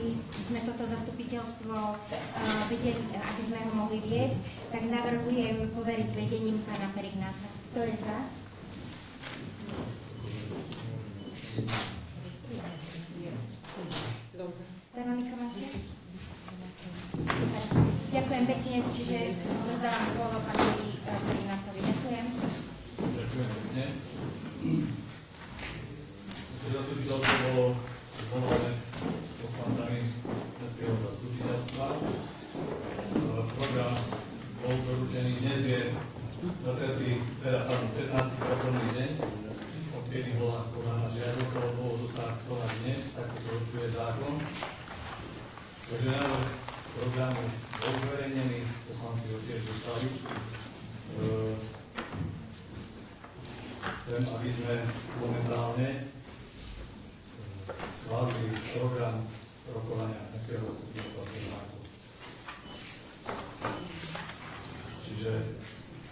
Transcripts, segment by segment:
aby sme toto zastupiteľstvo vedeli, aby sme ho mohli viesť, tak navrhujem poveriť vedením pána Perignáta. Kto je za? Veronika, máte? Super. Ďakujem pekne, čiže rozdávam slovo pánovi Perignátovi. Ďakujem. Ďakujem pekne. Zastupiteľstvo bolo zvolované poslancami Mestského zastupiteľstva. Program bol doručený. Dnes je 15. pracovný deň, odkedy bola podaná žiadosť, toho dôvodu sa konať dnes, tak to doručuje zákon. Takže návrh programu bol zverejnený, poslanci ho tiež dostali. Chcem, aby sme momentálne schválili program rokovania Mestského zastupiteľstva Kežmarku. Čiže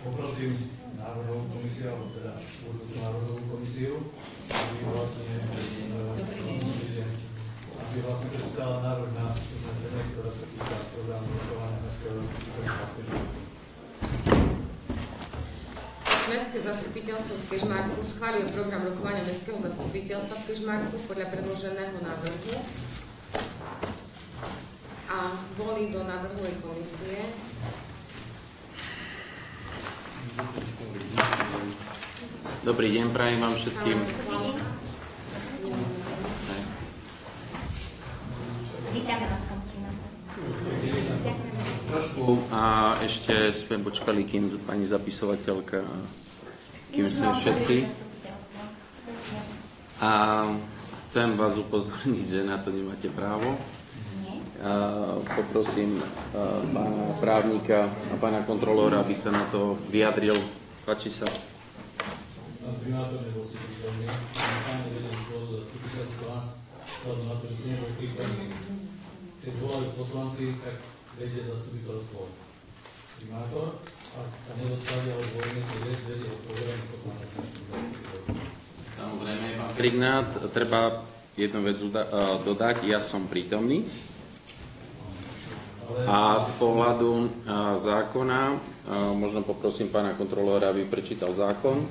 poprosím návrhovú komisiu, alebo teda budúcu návrhovú komisiu, aby vlastne prečítala návrh na uznesenie, ktoré sa týka programu rokovania Mestského zastupiteľstva Kežmarku. Mestské zastupiteľstvo v Kežmarku schválil program rokovania Mestského zastupiteľstva v Kežmarku podľa predloženého návrhu a volí do návrhovej komisie Dobrý deň, prajem vám všetkým. Vítame vás, pán primátor. Trošku a ešte sme počkali, kým pani zapisovateľka, kým sme všetci. A chcem vás upozorniť, že na to nemáte právo. Poprosím pána právnika a pána kontrolóra, aby sa na to vyjadril. Páči sa. Pán primátor nebol si prítomný, pán vedel schôdzu zastupiteľstva, vzhľadom na to, že si nebol prítomný. Keď zvolali poslanci, tak vedie zastupiteľstvo primátor, ak sa nedostali alebo zvolení, to vedie odpovedaný poslanec zastupiteľstva. Samozrejme, pán Perignát, treba jednu vec dodať, ja som prítomný. A z pohľadu zákona, možno poprosím pána kontrolóra, aby prečítal zákon.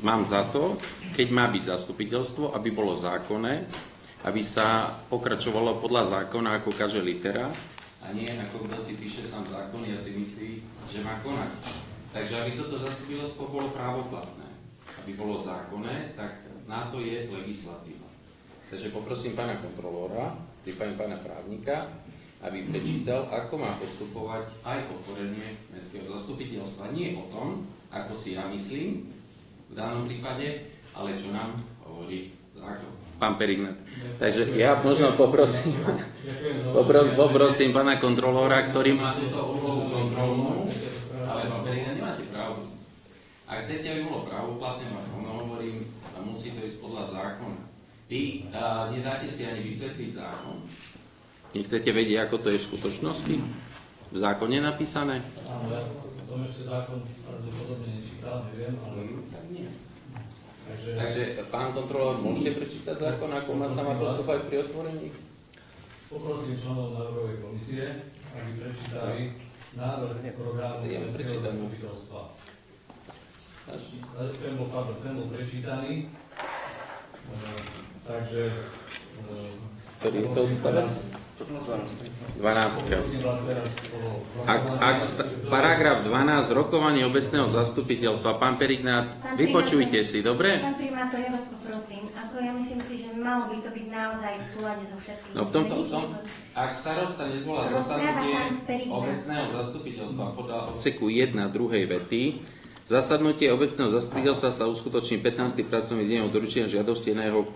Mám za to, keď má byť zastupiteľstvo, aby bolo zákonné, aby sa pokračovalo podľa zákona, ako kaže litera, a nie ako kto si píše sám zákon, ja si myslí, že má konať. Takže aby toto zastupiteľstvo bolo právoplatné, aby bolo zákonné, tak na to je legislatíva. Takže poprosím pána kontrolóra, prípadne pána právnika, aby prečítal, ako má postupovať aj otvorenie Mestského zastupiteľstva. Nie o tom, ako si ja myslím v danom prípade, ale čo nám hovorí zákon. Pán Perignát. Takže ja možno poprosím pána kontrolóra, ktorý má túto úlohu kontrolnú, ale pán Perignát, nemáte pravdu. Ak chcete, aby bolo právoplatné, hovorím, musí to ísť podľa zákona. Vy nedáte si ani vysvetliť zákon. Nechcete vedieť, ako to je v skutočnosti? V zákone napísané? Áno, ja tom ešte zákon pravdepodobne nečítal, neviem, ale... Tak nie. Takže, pán kontrolór, môžete prečítať zákon, ako má sa má postupovať pri otvorení? Poprosím členov návrhovej komisie, aby prečítali návrh programu Mestského zastupiteľstva. Ten bol prečítaný, takže... Ktorý je to odstavec? 12. Paragraf 12, rokovanie obecného zastupiteľstva. Pán Perignát, vypočujte si, dobre? Pán primátor, ja vás poprosím. Ja myslím si, že malo by to byť naozaj v súlade so všetkým. No v tomto ak starosta nezvolá zasadnutie obecného zastupiteľstva podľa odseku 1 druhej vety, zasadnutie obecného zastupiteľstva sa uskutoční 15. pracovný deň od doručenia žiadosti na jeho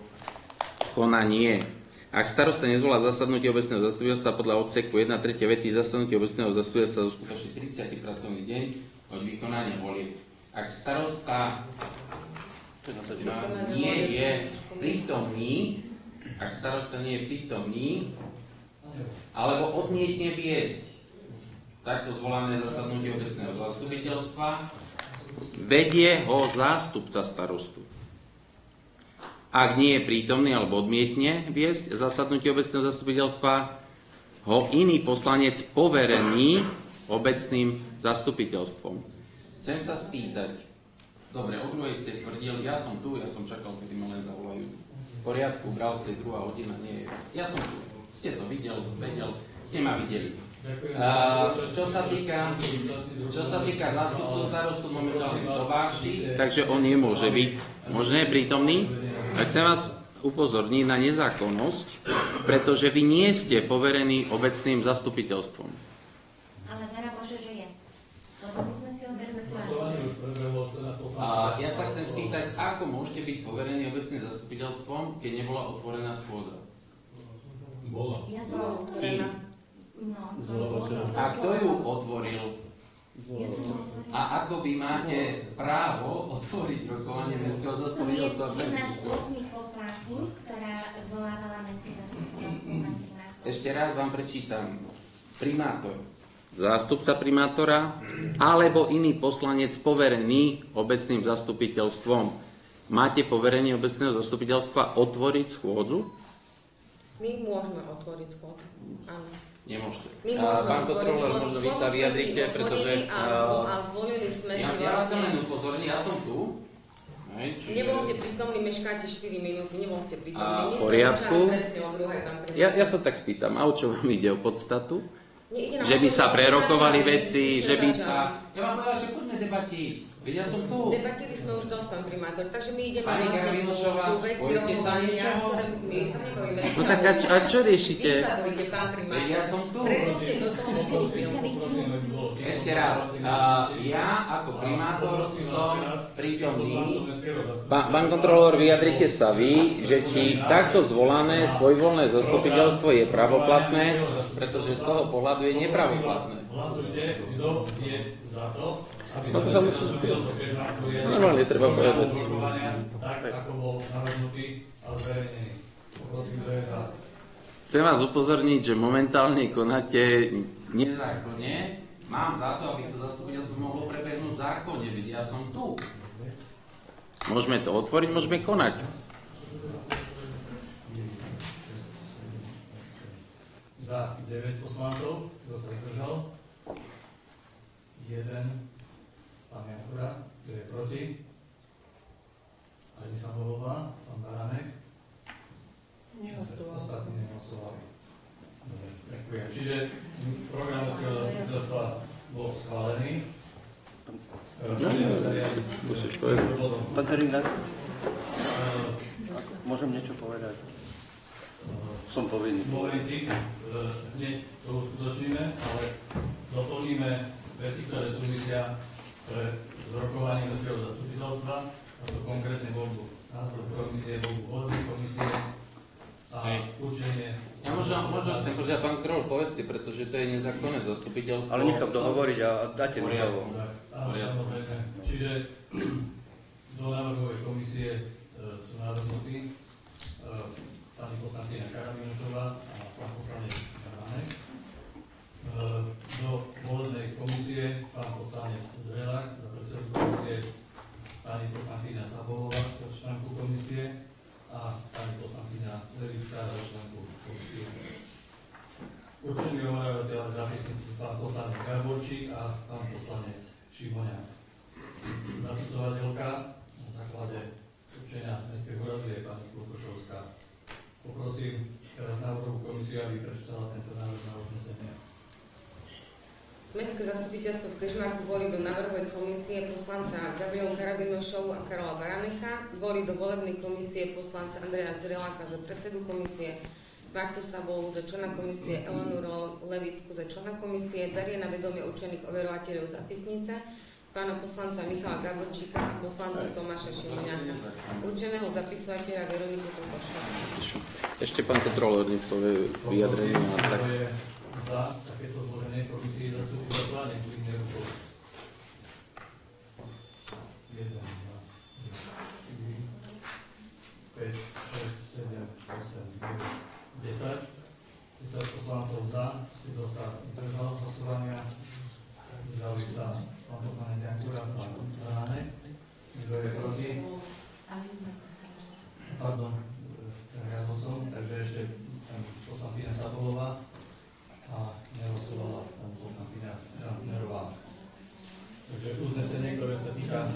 konanie. Ak starosta nezvolá zasadnutie obecného zastupiteľstva podľa odseku 1 3. vety, zasadnutie obecného zastupiteľstva sa uskutoční 30. pracovný deň od vykonania volieb. Ak starosta nie je prítomný, alebo odmietne viesť takto zvolané zasadnutie obecného zastupiteľstva, vedie ho zástupca starostu. Ak nie je prítomný alebo odmietne viesť zasadnutie obecného zastupiteľstva, ho iný poslanec poverený obecným zastupiteľstvom. Chcem sa spýtať, dobre, o druhej ste tvrdili, ja som tu, ja som čakal, kedy ma len zavolajú. V poriadku, bral ste 2:00, nie je. Ja som tu, ste to vedel, ste ma videli. Čo sa týka zástupcov starostu momentálne Sobáši, takže on nemôže byť možné prítomný. A chcem vás upozorniť na nezákonnosť, pretože vy nie ste poverení obecným zastupiteľstvom. Ale Vera Bože, že je. Lebo my sme si odnesli. A ja sa chcem spýtať, ako môžete byť poverení obecným zastupiteľstvom, keď nebola otvorená schôdza? Bola. Ja som otvorená. No, a kto ju otvoril? Ja som otvorená. A ako vy máte právo otvoriť rokovanie mestského zastupiteľstva? Som jedna z 8 poslankyň, ktorá zvolávala mestské zastupiteľstvo. Ešte raz vám prečítam. Primátor, zástupca primátora alebo iný poslanec poverený obecným zastupiteľstvom. Máte poverenie obecného zastupiteľstva otvoriť schôdzu? My môžeme otvoriť schôdzu. Áno. Nemôžete. My môžeme Pán otvoriť kontrolór, možno vy sa vyjadrite, pretože... A zvolili sme si Ja vás chcem len upozorniť, ja som tu. Nebol ste prítomní, meškáte 4 minúty, nebol ste prítomní. My v poriadku. sme presne o druhej, pán premiér. Ja sa tak spýtam, a o čo vám ide? O podstatu? Nie, Že by sa prerokovali veci, že by začali. sa... Ja vám povedal, že poďme debatiť. Veď ja som tu. Debatili sme už dosť, pán primátor, takže my ideme Pani vlastne Garabinošová, ku veci bojte sa rokovania, niečoho? ktoré my sa nebojíme. No tak a čo riešite? Vy sa bojte, pán primátor. Veď ja som tu. Preto ste do toho vstúpil. Ešte raz, ja ako primátor som prítomný. Pán kontrolór, vyjadrite sa vy, že či takto zvolané svojvoľné zastupiteľstvo je pravoplatné, pretože z toho pohľadu je nepravoplatné. Hlasujte, kto je za to, aby No to sa musí... Normálne treba povedať. tak, ako bol navrhnutý a zverejnený. Poprosím, kto je za. Chcem vás upozorniť, že momentálne konáte nezákonne. Mám za to, aby to zastupiteľstvo mohlo prebehnúť zákonne, veď ja som tu. Môžeme to otvoriť, môžeme konať. Za 9 poslancov, kto sa zdržal? 1, pán Jakura, kto je proti? Pani Samolová, pán Baranek. Nehlasoval som. Ostatní nehlasovali. Dobre, ďakujem. Čiže program zastupiteľstva bol schválený. Budeme sa riadiť bodom. Pán Perignák, môžem niečo povedať? Som povinný. Momenty, hneď to uskutočníme, ale doplníme veci, ktoré súvisia s rokovaním mestského zastupiteľstva, a to konkrétne voľbu názorov komisie, voľbu volebnej komisie a určenie... Ja možno chcem požiadať, pán kontrolór, povedzte, pretože to je nezákonné zastupiteľstvo. Ale nechám dohovoriť a dáte mi slovo. Áno, samozrejme. Čiže do návrhovej komisie sú navrhnutí pani poslankyňa Karabinošová a pán poslanec Baranek. Do volebnej komisie pán poslanec Zrelák, za predsedu komisie pani poslankyňa Sabolová, za členku komisie a pani poslankyňa Levická, za členku komisie. Určení hovorateľa zápisníci pán poslanec Garborčík a pán poslanec Šimoňák. Zapisovateľka na základe určenia mestského úradu je pani Klukošovská. Poprosím teraz návrhovú komisiu, aby prečítala tento návrh na uznesenie. Mestské zastupiteľstvo v Kežmarku volí do návrhovej komisie poslanca Gabrielu Karabinošovu a Karola Baraneka, volí do volebnej komisie poslanca Andreja Zreláka za predsedu komisie, Martu Sabolu za člena komisie, Eleonoru Levicku za člena komisie, berie na vedomie určených overovateľov zápisnice, pána poslanca Michala Gaborčíka a poslanca Tomáša Šimoňáka, určeného zapisovateľa Veroniku Klukošovú. Ešte pán kontrolór, nech povie vyjadrenie. Kto je za takéto zloženie komisie zastupiteľstva, nech zvykne rukou. 1, 2, 3, 4, 5, 6, 7, 8, 9, 10. 10 poslancov za, kto sa zdržal hlasovania. Zdržali sa pán poslanec Jankura, pán Baranek. Kto je proti? Pardon, prehľadol som, takže ešte pani poslankyňa Sabolová a nehlasovala pani poslankyňa Nerová. Takže uznesenie, ktoré sa týka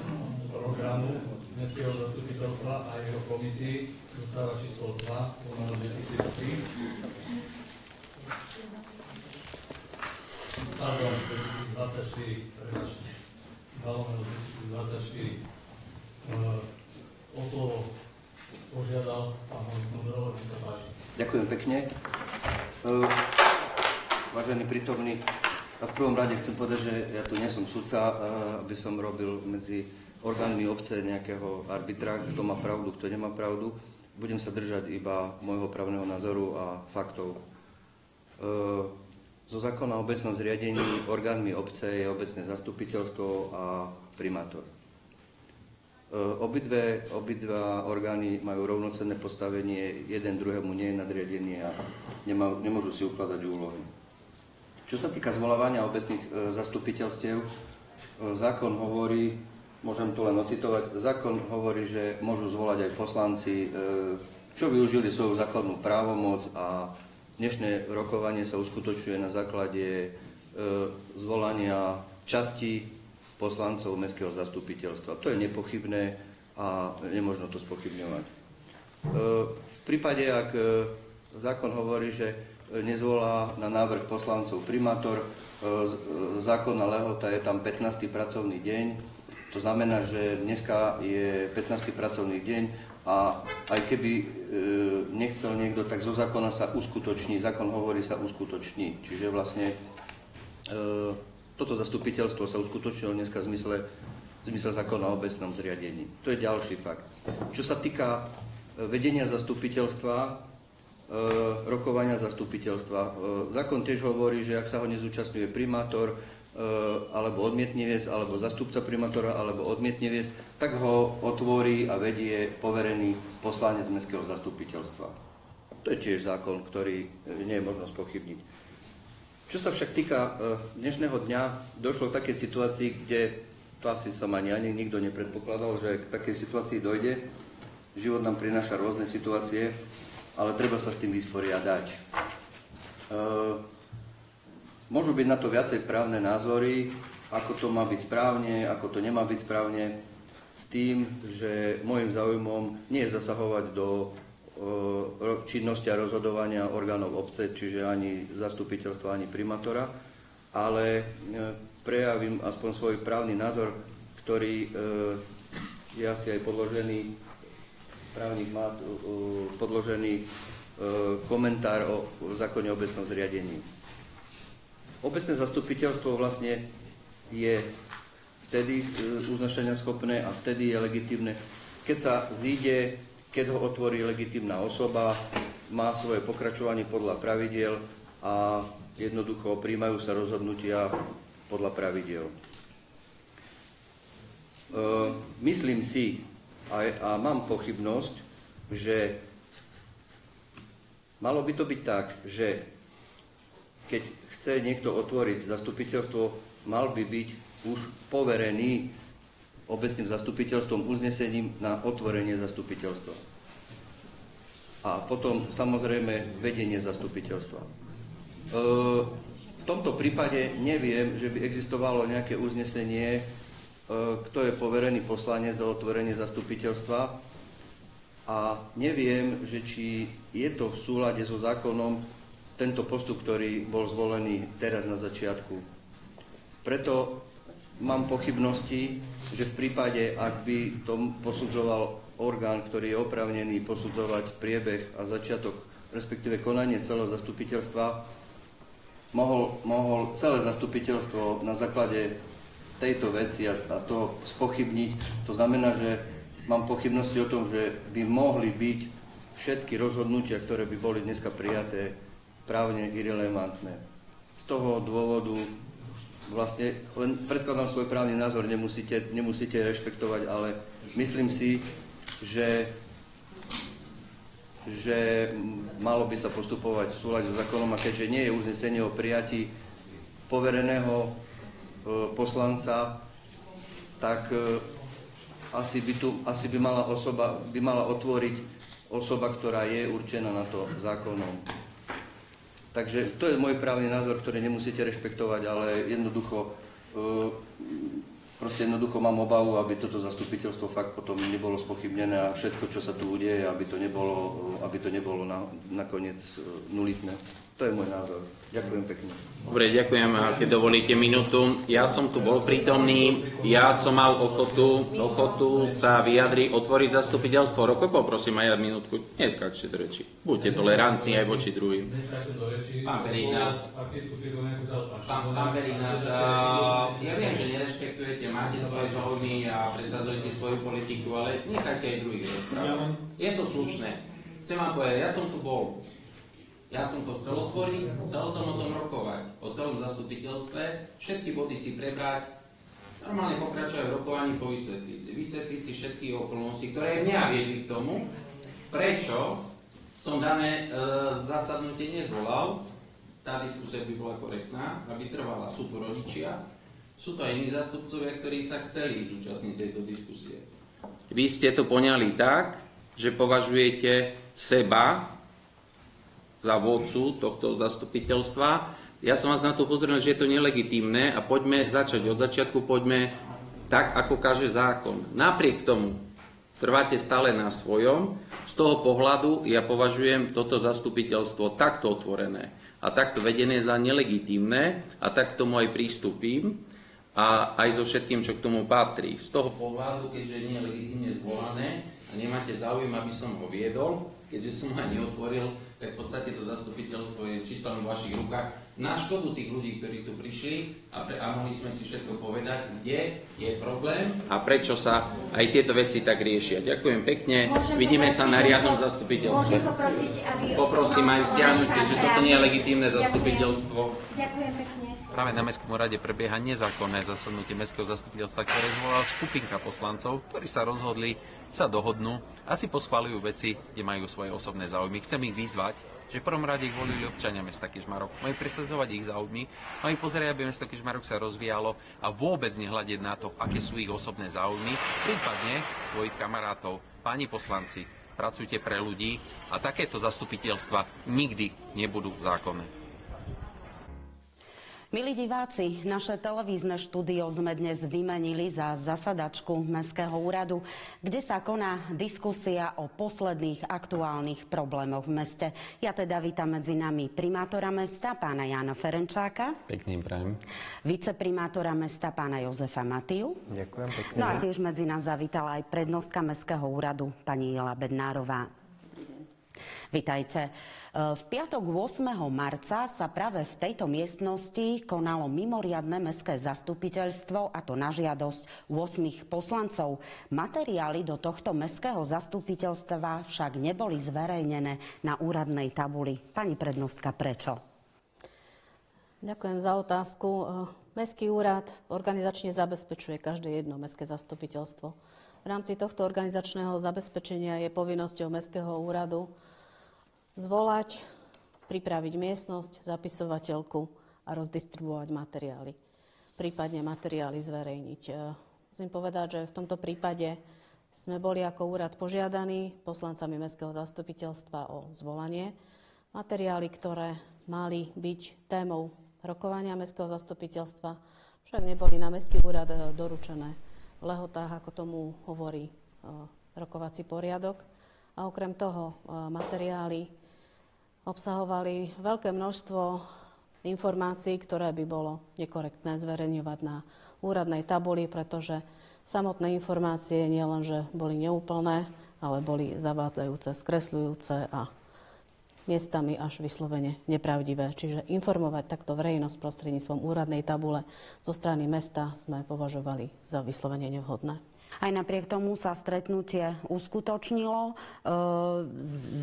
programu Mestského zastupiteľstva a jeho komisii, zostáva číslo 2/2003. Pardon, 2024, prepačte. 2/2024. O slovo požiadal pán Kontrolór, nech sa páči. Ďakujem pekne. Vážení prítomní, v prvom rade chcem povedať, že ja tu nie som sudca, aby som robil medzi orgánmi obce nejakého arbitra, kto má pravdu, kto nemá pravdu. Budem sa držať iba môjho právneho názoru a faktov. Zo zákona o obecnom zriadení orgánmi obce je obecné zastupiteľstvo a primátor. Obidva orgány majú rovnocenné postavenie, jeden druhému nie je nadriadený a nemôžu si ukladať úlohy. Čo sa týka zvolávania obecných zastupiteľstiev, zákon hovorí, môžem to len ocitovať, zákon hovorí, že môžu zvolať aj poslanci, čo využili svoju základnú právomoc, a dnešné rokovanie sa uskutočňuje na základe zvolania časti poslancov Mestského zastupiteľstva. To je nepochybné a nemožno to spochybňovať. V prípade, ak zákon hovorí, že nezvolá na návrh poslancov primátor, zákonná lehota je tam 15. pracovný deň. To znamená, že dneska je 15. pracovný deň a aj keby nechcel niekto, tak zo zákona sa uskutoční. Zákon hovorí, sa uskutoční. Čiže vlastne toto zastupiteľstvo sa uskutočnilo dneska v zmysle zákona o obecnom zriadení. To je ďalší fakt. Čo sa týka vedenia zastupiteľstva, rokovania zastupiteľstva, zákon tiež hovorí, že ak sa ho nezúčastňuje primátor, alebo odmietne viesť, alebo zastupca primátora, alebo odmietne viesť, tak ho otvorí a vedie poverený poslanec Mestského zastupiteľstva. To je tiež zákon, ktorý nie je možno spochybniť. Čo sa však týka dnešného dňa, došlo k takej situácii, kde to asi som ani nikto nepredpokladal, že k takej situácii dojde. Život nám prináša rôzne situácie, ale treba sa s tým vysporiadať. Môžu byť na to viacej právne názory, ako to má byť správne, ako to nemá byť správne, s tým, že môjim záujmom nie je zasahovať do činnosti a rozhodovania orgánov obce, čiže ani zastupiteľstva, ani primátora, ale prejavím aspoň svoj právny názor, ktorý je asi aj podložený, právnik má podložený komentár o zákone o obecnom zriadení. Obecné zastupiteľstvo vlastne je vtedy uznašania schopné a vtedy je legitímne, keď sa zíde, keď ho otvorí legitímna osoba, má svoje pokračovanie podľa pravidiel a jednoducho prijímajú sa rozhodnutia podľa pravidiel. Myslím si a mám pochybnosť, že malo by to byť tak, že keď chce niekto otvoriť zastupiteľstvo, mal by byť už poverený obecným zastupiteľstvom uznesením na otvorenie zastupiteľstva. A potom samozrejme vedenie zastupiteľstva. V tomto prípade neviem, že by existovalo nejaké uznesenie, kto je poverený poslanec za otvorenie zastupiteľstva, a neviem, že či je to v súlade so zákonom tento postup, ktorý bol zvolený teraz na začiatku. Preto mám pochybnosti, že v prípade, ak by to posudzoval orgán, ktorý je oprávnený posudzovať priebeh a začiatok, respektíve konanie celého zastupiteľstva, mohol celé zastupiteľstvo na základe tejto veci a to spochybniť. To znamená, že mám pochybnosti o tom, že by mohli byť všetky rozhodnutia, ktoré by boli dneska prijaté, právne irelevantné. Z toho dôvodu vlastne len predkladám svoj právny názor, nemusíte rešpektovať, ale myslím si, že malo by sa postupovať v súlade s zákonom, a keďže nie je uznesenie o prijatí povereného poslanca, tak asi by mala otvoriť osoba, ktorá je určená na to zákonom. Takže to je môj právny názor, ktorý nemusíte rešpektovať, ale jednoducho mám obavu, aby toto zastupiteľstvo fakt potom nebolo spochybnené a všetko, čo sa tu udeje, aby to nebolo nakoniec nulitné. To je môj názor. Ďakujem pekne. Dobre, ďakujem. Keď dovolíte minútu. Ja som tu bol prítomný, ja som mal ochotu sa vyjadriť, otvoriť zastupiteľstvo. Roko, poprosím aj ja minútku. Neskáčte do reči. Buďte tolerantní aj voči druhým. Pán Perina, ja viem, že nerešpektujete, máte svoje záujmy a presadzujete svoju politiku, ale nechajte aj druhých rozprávať. Je to slušné. Chcem vám povedať, ja som tu bol. Ja som to chcel otvoriť, chcel som o tom rokovať, o celom zastupiteľstve, všetky body si prebrať, normálne pokračovať v rokovaní po vysvetliť si všetky okolnosti, ktoré mňa viedli k tomu, prečo som dané zasadnutie nezvolal. Tá diskusia by bola korektná, aby trvala. Sú tu rodičia, sú to aj iní zástupcovia, ktorí sa chceli zúčastniť tejto diskusie. Vy ste to poňali tak, že považujete seba za vodcu tohto zastupiteľstva. Ja som vás na to upozornil, že je to nelegitímne a poďme začať od začiatku, poďme tak, ako káže zákon. Napriek tomu trváte stále na svojom. Z toho pohľadu ja považujem toto zastupiteľstvo takto otvorené a takto vedené za nelegitímne a tak k tomu aj prístupím a aj so všetkým, čo k tomu patrí. Z toho pohľadu, keďže nie je legitímne zvolané a nemáte záujem, aby som ho viedol, keďže som ho aj neotvoril, tak v podstate to zastupiteľstvo je čisto len v vašich rukách. Na škodu tých ľudí, ktorí tu prišli a mohli sme si všetko povedať, kde je problém a prečo sa aj tieto veci tak riešia. Ďakujem pekne. Vidíme sa na riadnom zastupiteľstve. Poprosím aj stiahnutie, že toto nie je legitímne zastupiteľstvo. Ďakujem pekne. Práve na Mestskom úrade prebieha nezákonné zasadnutie Mestského zastupiteľstva, ktoré zvolala skupinka poslancov, ktorí sa rozhodli, sa dohodnú a si poschvaľujú veci, kde majú svoje osobné záujmy. Chcem ich vyzvať, že v prvom rade ich volili občania mesta Kežmarok. Majú presadzovať ich záujmy, majú pozerať, aby mesto Kežmarok sa rozvíjalo a vôbec nehľadiť na to, aké sú ich osobné záujmy, prípadne svojich kamarátov. Páni poslanci, pracujte pre ľudí a takéto zastupiteľstva nikdy nebudú zákonné. Milí diváci, naše televízne štúdio sme dnes vymenili za zasadačku Mestského úradu, kde sa koná diskusia o posledných aktuálnych problémoch v meste. Ja teda vítam medzi nami primátora mesta, pána Jána Ferenčáka. Pekný prajem. Viceprimátora mesta, pána Jozefa Matiu. Ďakujem pekne. No a tiež medzi nás zavítala aj prednostka Mestského úradu, pani Jela Bednárová. Vitajte. V piatok 8. marca sa práve v tejto miestnosti konalo mimoriadne mestské zastupiteľstvo, a to na žiadosť 8 poslancov. Materiály do tohto mestského zastupiteľstva však neboli zverejnené na úradnej tabuli. Pani prednostka, prečo? Ďakujem za otázku. Mestský úrad organizačne zabezpečuje každé jedno mestské zastupiteľstvo. V rámci tohto organizačného zabezpečenia je povinnosťou Mestského úradu zvolať, pripraviť miestnosť, zapisovateľku a rozdistribuovať materiály. Prípadne materiály zverejniť. Musím povedať, že v tomto prípade sme boli ako úrad požiadaní poslancami Mestského zastupiteľstva o zvolanie. Materiály, ktoré mali byť témou rokovania Mestského zastupiteľstva, však neboli na Mestský úrad doručené v lehotách, ako tomu hovorí rokovací poriadok. A okrem toho materiály obsahovali veľké množstvo informácií, ktoré by bolo nekorektné zverejňovať na úradnej tabuli, pretože samotné informácie nielenže boli neúplné, ale boli zavádzajúce, skresľujúce a miestami až vyslovene nepravdivé. Čiže informovať takto verejnosť prostredníctvom úradnej tabule zo strany mesta sme považovali za vyslovene nevhodné. Aj napriek tomu sa stretnutie uskutočnilo,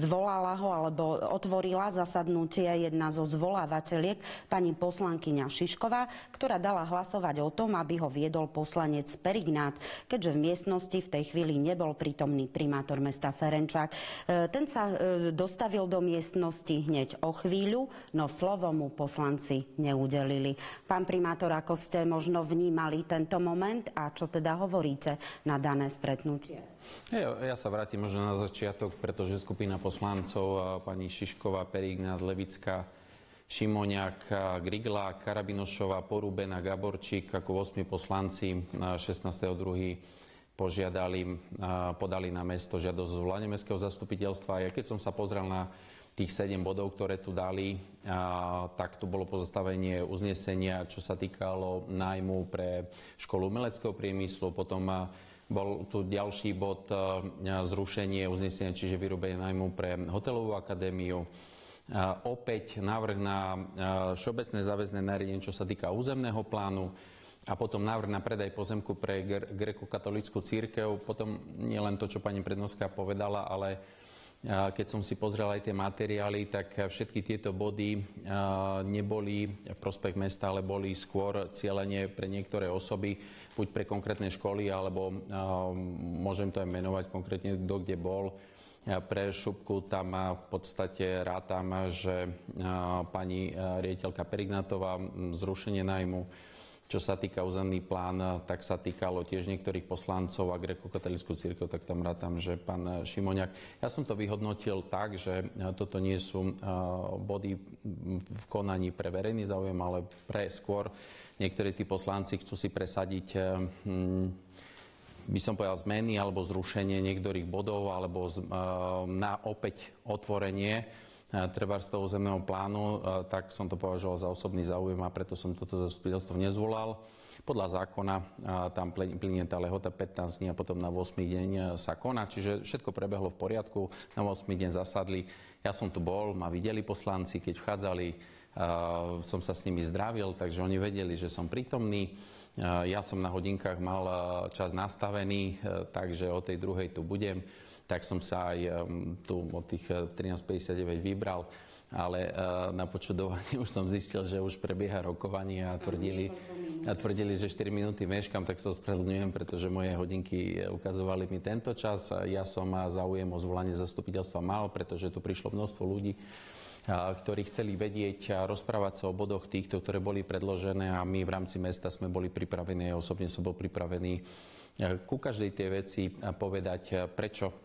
zvolala ho alebo otvorila zasadnutie jedna zo zvolávateľiek, pani poslankyňa Šišková, ktorá dala hlasovať o tom, aby ho viedol poslanec Perignát, keďže v miestnosti v tej chvíli nebol prítomný primátor mesta Ferenčák. Ten sa dostavil do miestnosti hneď o chvíľu, no slovo mu poslanci neudelili. Pán primátor, ako ste možno vnímali tento moment a čo teda hovoríte na dané stretnutie. Ja sa vrátim možno na začiatok, pretože skupina poslancov, pani Šišková, Perignát, Levická, Šimoniak, Grigla, Karabinošová, Porúbená, Gaborčík ako 8 poslanci 16.2. podali na mesto žiadosť o zvolanie mestského zastupiteľstva. Ja keď som sa pozrel na tých 7 bodov, ktoré tu dali, tak tu bolo pozastavenie uznesenia, čo sa týkalo nájmu pre školu umeleckého priemyslu, potom bol tu ďalší bod zrušenie uznesenia, čiže vyrobenie nájmu pre hotelovú akadémiu. Opäť návrh na všeobecné záväzné nariadenie, čo sa týka územného plánu a potom návrh na predaj pozemku pre grécko-katolícku cirkev. Potom nie len to, čo pani prednostka povedala, ale keď som si pozrel aj tie materiály, tak všetky tieto body neboli v prospech mesta, ale boli skôr cielene pre niektoré osoby, buď pre konkrétne školy, alebo môžem to aj menovať konkrétne, kto kde bol. Pre Šupku tam v podstate rátam, že pani riaditeľka Perignátová zrušenie nájmu, čo sa týka územný plán, tak sa týkalo tiež niektorých poslancov a grécko-katolícku cirkev, tak tam rátam, že pán Šimoniak. Ja som to vyhodnotil tak, že toto nie sú body v konaní pre verejný záujem, ale pre skôr niektorí tí poslanci chcú si presadiť by som povedal zmeny alebo zrušenie niektorých bodov alebo na opäť otvorenie treba z toho územného plánu, tak som to považoval za osobný záujem a preto som toto zastupiteľstvo nezvolal. Podľa zákona tam plynie tá lehota 15 dní a potom na 8. deň sa koná, čiže všetko prebehlo v poriadku, na 8. deň zasadli. Ja som tu bol, ma videli poslanci, keď vchádzali, som sa s nimi zdravil, takže oni vedeli, že som prítomný. Ja som na hodinkách mal čas nastavený, takže o tej druhej tu budem. Tak som sa aj tu od tých 13.59 vybral, ale na počudovanie už som zistil, že už prebieha rokovanie a tvrdili, že 4 minúty meškam, tak sa ospravedlňujem, pretože moje hodinky ukazovali mi tento čas. Ja som záujem o zvolanie zastupiteľstva mal, pretože tu prišlo množstvo ľudí, ktorí chceli vedieť a rozprávať sa o bodoch týchto, ktoré boli predložené a my v rámci mesta sme boli pripravení, ja osobne som bol pripravený ku každej tej veci povedať, prečo,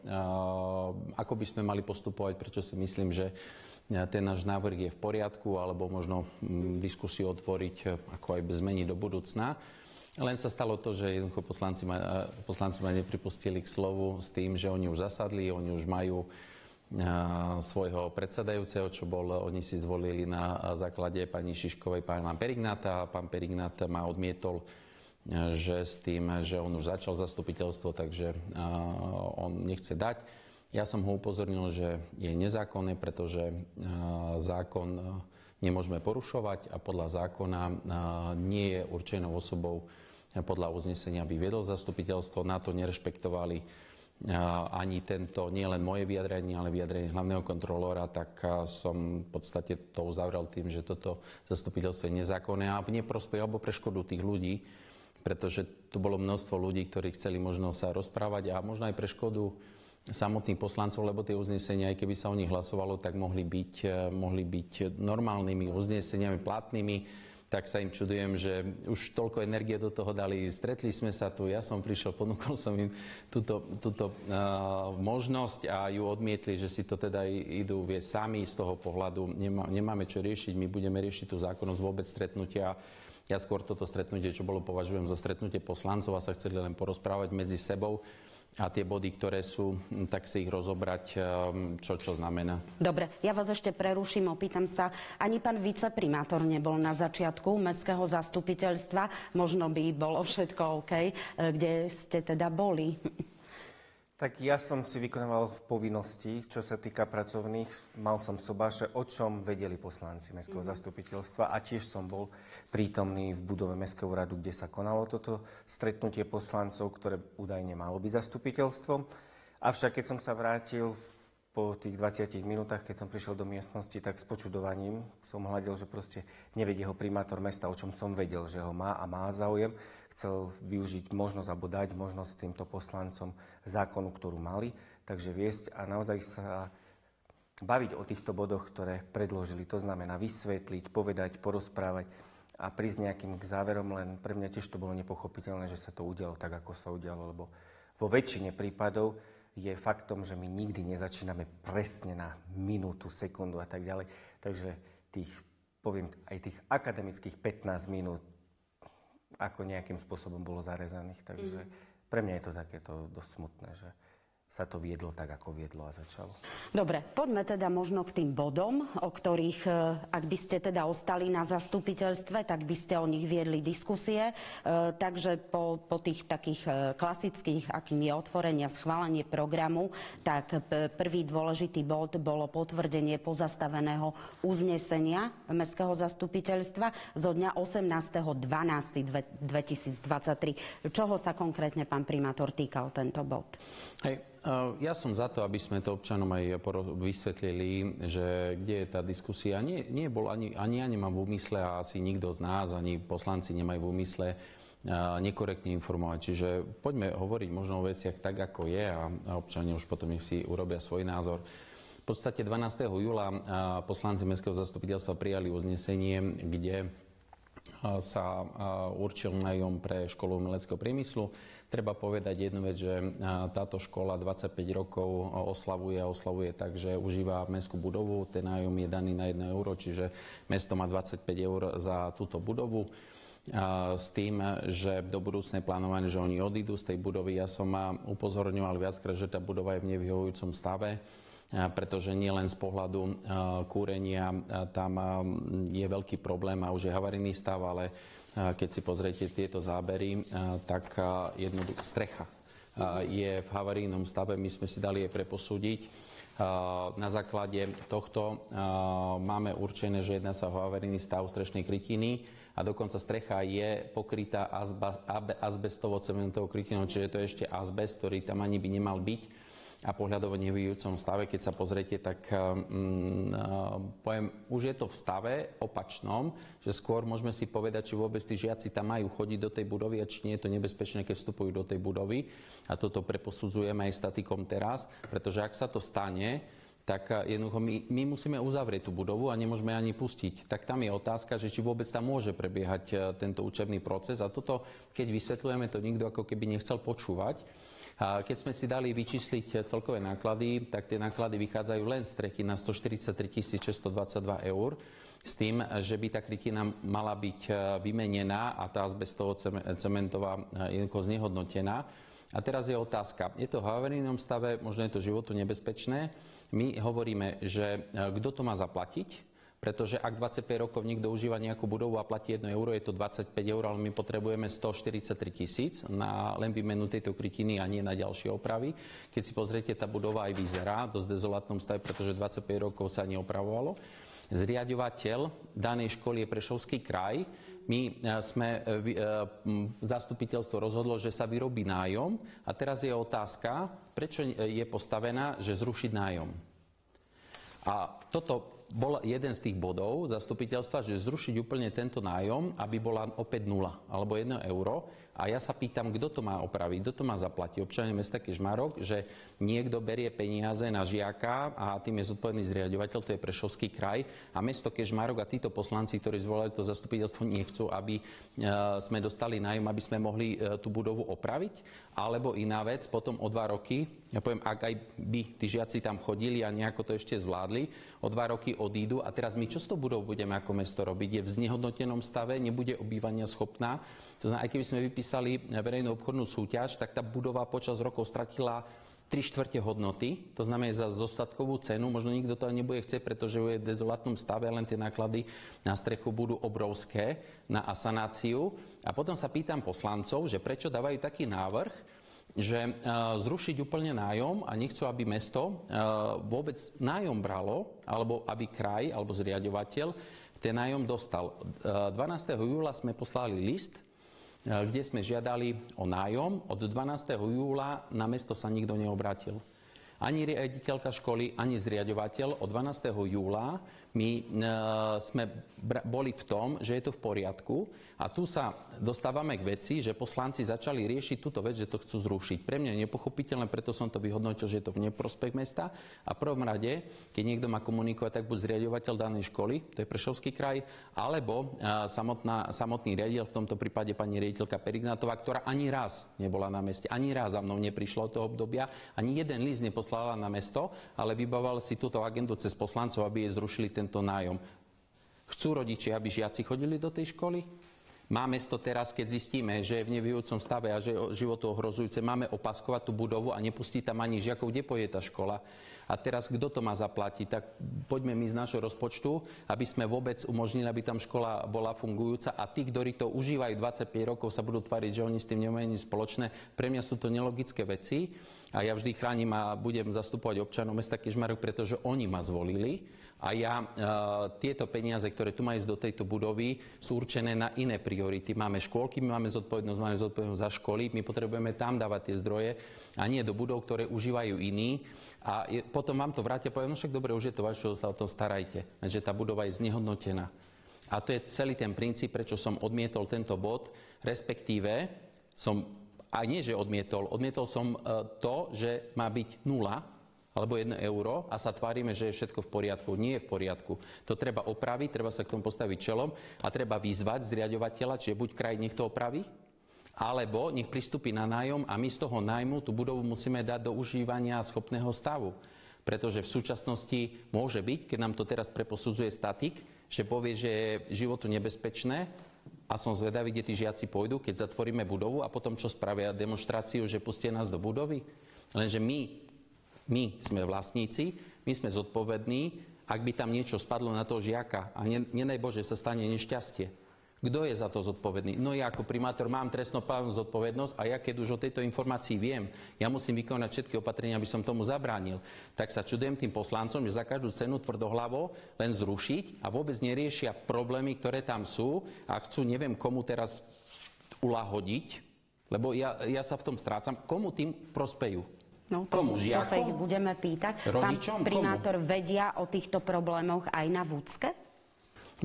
ako by sme mali postupovať, prečo si myslím, že ten náš návrh je v poriadku, alebo možno diskusiu otvoriť, ako aj zmeniť do budúcna. Len sa stalo to, že jednoducho poslanci ma nepripustili k slovu s tým, že oni už zasadli, oni už majú svojho predsedajúceho, čo bol, oni si zvolili na základe pani Šiškovej pána Perignáta. Pán Perignát ma odmietol, že s tým, že on už začal zastupiteľstvo, takže on nechce dať. Ja som ho upozornil, že je nezákonné, pretože zákon nemôžeme porušovať a podľa zákona nie je určenou osobou podľa uznesenia, aby viedol zastupiteľstvo. Na to nerešpektovali ani tento, nie len moje vyjadrenie, ale vyjadrenie hlavného kontrolóra, tak som v podstate to uzavrel tým, že toto zastupiteľstvo je nezákonné a v neprospech alebo pre škodu tých ľudí, pretože tu bolo množstvo ľudí, ktorí chceli možno sa rozprávať a možno aj pre škodu samotných poslancov, lebo tie uznesenia, aj keby sa o nich hlasovalo, tak mohli byť normálnymi uzneseniami, platnými. Tak sa im čudujem, že už toľko energie do toho dali. Stretli sme sa tu, ja som prišiel, ponúkol som im túto možnosť a ju odmietli, že si to teda idú viesť sami z toho pohľadu. Nemáme čo riešiť, my budeme riešiť tú zákonnosť vôbec stretnutia. Ja skôr toto stretnutie, čo bolo, považujem za stretnutie poslancov a sa chceli len porozprávať medzi sebou. A tie body, ktoré sú, tak si ich rozobrať, čo znamená. Dobre, ja vás ešte preruším, opýtam sa. Ani pán viceprimátor nebol na začiatku mestského zastupiteľstva. Možno by bolo všetko OK. Kde ste teda boli? Tak ja som si vykonával povinnosti, čo sa týka pracovných. Mal som sobáše, o čom vedeli poslanci mestského zastupiteľstva a tiež som bol prítomný v budove mestského úradu, kde sa konalo toto stretnutie poslancov, ktoré údajne malo byť zastupiteľstvom. Avšak keď som sa vrátil po tých 20 minútach, keď som prišiel do miestnosti, tak s počudovaním som hľadel, že proste nevedie ho primátor mesta, o čom som vedel, že ho má a má záujem. Chcel využiť možnosť alebo dať možnosť týmto poslancom zákonu, ktorú mali, takže viesť a naozaj sa baviť o týchto bodoch, ktoré predložili. To znamená vysvetliť, povedať, porozprávať a prísť nejakým k záverom, len pre mňa tiež to bolo nepochopiteľné, že sa to udialo tak, ako sa udialo, lebo vo väčšine prípadov je faktom, že my nikdy nezačíname presne na minútu, sekundu a tak ďalej. Takže poviem, aj tých akademických 15 minút ako nejakým spôsobom bolo zarezaných. Takže pre mňa je to takéto dosť smutné, že sa to viedlo tak, ako viedlo a začalo. Dobre, poďme teda možno k tým bodom, o ktorých, ak by ste teda ostali na zastupiteľstve, tak by ste o nich viedli diskusie. Takže po tých takých klasických, akým je otvorenie a schválenie programu, tak prvý dôležitý bod bolo potvrdenie pozastaveného uznesenia Mestského zastupiteľstva zo dňa 18.12.2023. Čoho sa konkrétne, pán primátor, týkal tento bod? Hej. Ja som za to, aby sme to občanom aj vysvetlili, že kde je tá diskusia. Nie bol ani ja nemám v úmysle a asi nikto z nás, ani poslanci nemajú v úmysle nekorektne informovať. Čiže poďme hovoriť možno o veciach tak, ako je a občania už potom nech si urobia svoj názor. V podstate 12. júla poslanci Mestského zastupiteľstva prijali uznesenie, kde sa určil nájom pre školu umeleckého priemyslu. Treba povedať jednu vec, že táto škola 25 rokov oslavuje tak, že užíva mestskú budovu. Ten nájom je daný na 1 euro, čiže mesto má 25 eur za túto budovu. S tým, že do budúcnej plánované, že oni odídu z tej budovy. Ja som upozorňoval viackrát, že tá budova je v nevyhovujúcom stave, pretože nie len z pohľadu kúrenia tam je veľký problém a už je havarijný stav, ale keď si pozriete tieto zábery, tak jednoducho strecha je v havarijnom stave. My sme si dali aj preposúdiť. Na základe tohto máme určené, že jedná sa o havarijný stav strešnej krytiny a dokonca strecha je pokrytá azbestovo-cementovou krytinou, čiže to je ešte azbest, ktorý tam ani by nemal byť. A pohľadovo nevyjúcom stave, keď sa pozriete, tak poviem, už je to v stave opačnom, že skôr môžeme si povedať, či vôbec tí žiaci tam majú chodiť do tej budovy a či nie je to nebezpečné, keď vstupujú do tej budovy. A toto preposudzujeme aj statikom teraz, pretože ak sa to stane, tak jednoducho my musíme uzavrieť tú budovu a nemôžeme ani pustiť. Tak tam je otázka, že či vôbec tam môže prebiehať tento učebný proces. A toto, keď vysvetľujeme, to nikto ako keby nechcel počúvať. Keď sme si dali vyčísliť celkové náklady, tak tie náklady vychádzajú len z strechy na 143 622 eur, s tým, že by tá krytina mala byť vymenená a tá azbestovo-cementová jednoducho znehodnotená. A teraz je otázka, je to v havarijnom stave, možno je to životu nebezpečné. My hovoríme, že kto to má zaplatiť, pretože ak 25 rokov niekto užíva nejakú budovu a platí 1 euro, je to 25 eur, ale my potrebujeme 143 000 na len výmenu tejto krytiny a nie na ďalšie opravy. Keď si pozriete, tá budova aj vyzerá v dosť dezolátnom stave, pretože 25 rokov sa neopravovalo. Zriaďovateľ danej školy je Prešovský kraj. My sme, zastupiteľstvo rozhodlo, že sa vyrobí nájom a teraz je otázka, prečo je postavená, že zrušiť nájom. A toto bol jeden z tých bodov zastupiteľstva, že zrušiť úplne tento nájom, aby bola opäť 0 alebo 1 euro. A ja sa pýtam, kto to má opraviť, kto to má zaplatiť. Občania mesta Kežmarok, že niekto berie peniaze na žiaka a tým je zodpovedný zriaďovateľ, to je Prešovský kraj. A mesto Kežmarok a títo poslanci, ktorí zvolali to zastupiteľstvo, nechcú, aby sme dostali nájom, aby sme mohli tú budovu opraviť. Alebo iná vec, potom o 2 roky, ja poviem, ak aj by tí žiaci tam chodili a nejako to ešte zvládli, o 2 roky odídu a teraz my čo s tou budovou budeme ako mesto robiť? Je v znehodnotenom stave, nebude obývania schopná. To znamená, aj keby sme vypísali verejnú obchodnú súťaž, tak tá budova počas rokov stratila 3/4 hodnoty, to znamená za zostatkovú cenu, možno nikto to nebude chcieť, pretože je v dezolátnom stave, len tie náklady na strechu budú obrovské na asanáciu. A potom sa pýtam poslancov, že prečo dávajú taký návrh, že zrušiť úplne nájom a nechcú, aby mesto vôbec nájom bralo, alebo aby kraj, alebo zriaďovateľ ten nájom dostal. 12. júla sme poslali list, kde sme žiadali o nájom. Od 12. júla na mesto sa nikto neobrátil. Ani riaditeľka školy, ani zriaďovateľ. Od 12. júla My sme boli v tom, že je to v poriadku a tu sa dostávame k veci, že poslanci začali riešiť túto vec, že to chcú zrušiť. Pre mňa je nepochopiteľné, preto som to vyhodnotil, že je to v neprospech mesta. A v prvom rade, keď niekto má komunikovať, tak buď zriaďovateľ danej školy, to je Prešovský kraj, alebo samotný riaditeľ, v tomto prípade pani riaditeľka Perignátová, ktorá ani raz nebola na meste, ani raz za mnou neprišla od toho obdobia, ani jeden list neposlala na mesto, ale vybavoval si túto agendu cez poslancov, aby jej zrušili tento nájom. Chcú rodičia, aby žiaci chodili do tej školy? Má mesto teraz, keď zistíme, že je v nevyhovujúcom stave a že je životu ohrozujúce, máme opaskovať tú budovu a nepustí tam ani žiakov, kde pôjde tá škola. A teraz kto to má zaplatiť? Tak poďme my z nášho rozpočtu, aby sme vôbec umožnili, aby tam škola bola fungujúca a tí, ktorí to užívajú 25 rokov, sa budú tváriť, že oni s tým nemajú nič spoločné. Pre mňa sú to nelogické veci a ja vždy chránim a budem zastupovať občanov mesta Kežmarok, pretože oni ma zvolili. A ja tieto peniaze, ktoré tu majú ísť do tejto budovy, sú určené na iné priority. Máme škôlky, my máme zodpovednosť za školy, my potrebujeme tam dávať tie zdroje a nie do budov, ktoré užívajú iní. A potom vám to vrátia a poviem, no však dobre, už je to vaše, sa o tom starajte, že tá budova je znehodnotená. A to je celý ten princíp, prečo som odmietol tento bod, respektíve som, a nie že odmietol som to, že má byť 0, alebo 1 euro a sa tvárime, že je všetko v poriadku. Nie je v poriadku. To treba opraviť, treba sa k tomu postaviť čelom a treba vyzvať zriaďovateľa, čiže buď kraj nech to opraví, alebo nech pristúpi na nájom a my z toho nájmu tú budovu musíme dať do užívania schopného stavu. Pretože v súčasnosti môže byť, keď nám to teraz preposudzuje statik, že povie, že je životu nebezpečné a som zvedavý, kde tí žiaci pôjdu, keď zatvoríme budovu a potom čo spravia demonštráciu, že pustia nás do budovy. Lenže my sme vlastníci, my sme zodpovední, ak by tam niečo spadlo na toho žiaka a nedaj Bože sa stane nešťastie. Kto je za to zodpovedný? No ja ako primátor mám trestnoprávnu zodpovednosť a ja keď už o tejto informácii viem, ja musím vykonať všetky opatrenia, aby som tomu zabránil. Tak sa čudujem tým poslancom, že za každú cenu tvrdohlavo len zrušiť a vôbec neriešia problémy, ktoré tam sú a chcú neviem komu teraz ulahodiť, lebo ja sa v tom strácam. Komu tým prospejú? No, komu? To sa ich budeme pýtať. Rodičom? Pán primátor, vedia o týchto problémoch aj na Vúcke?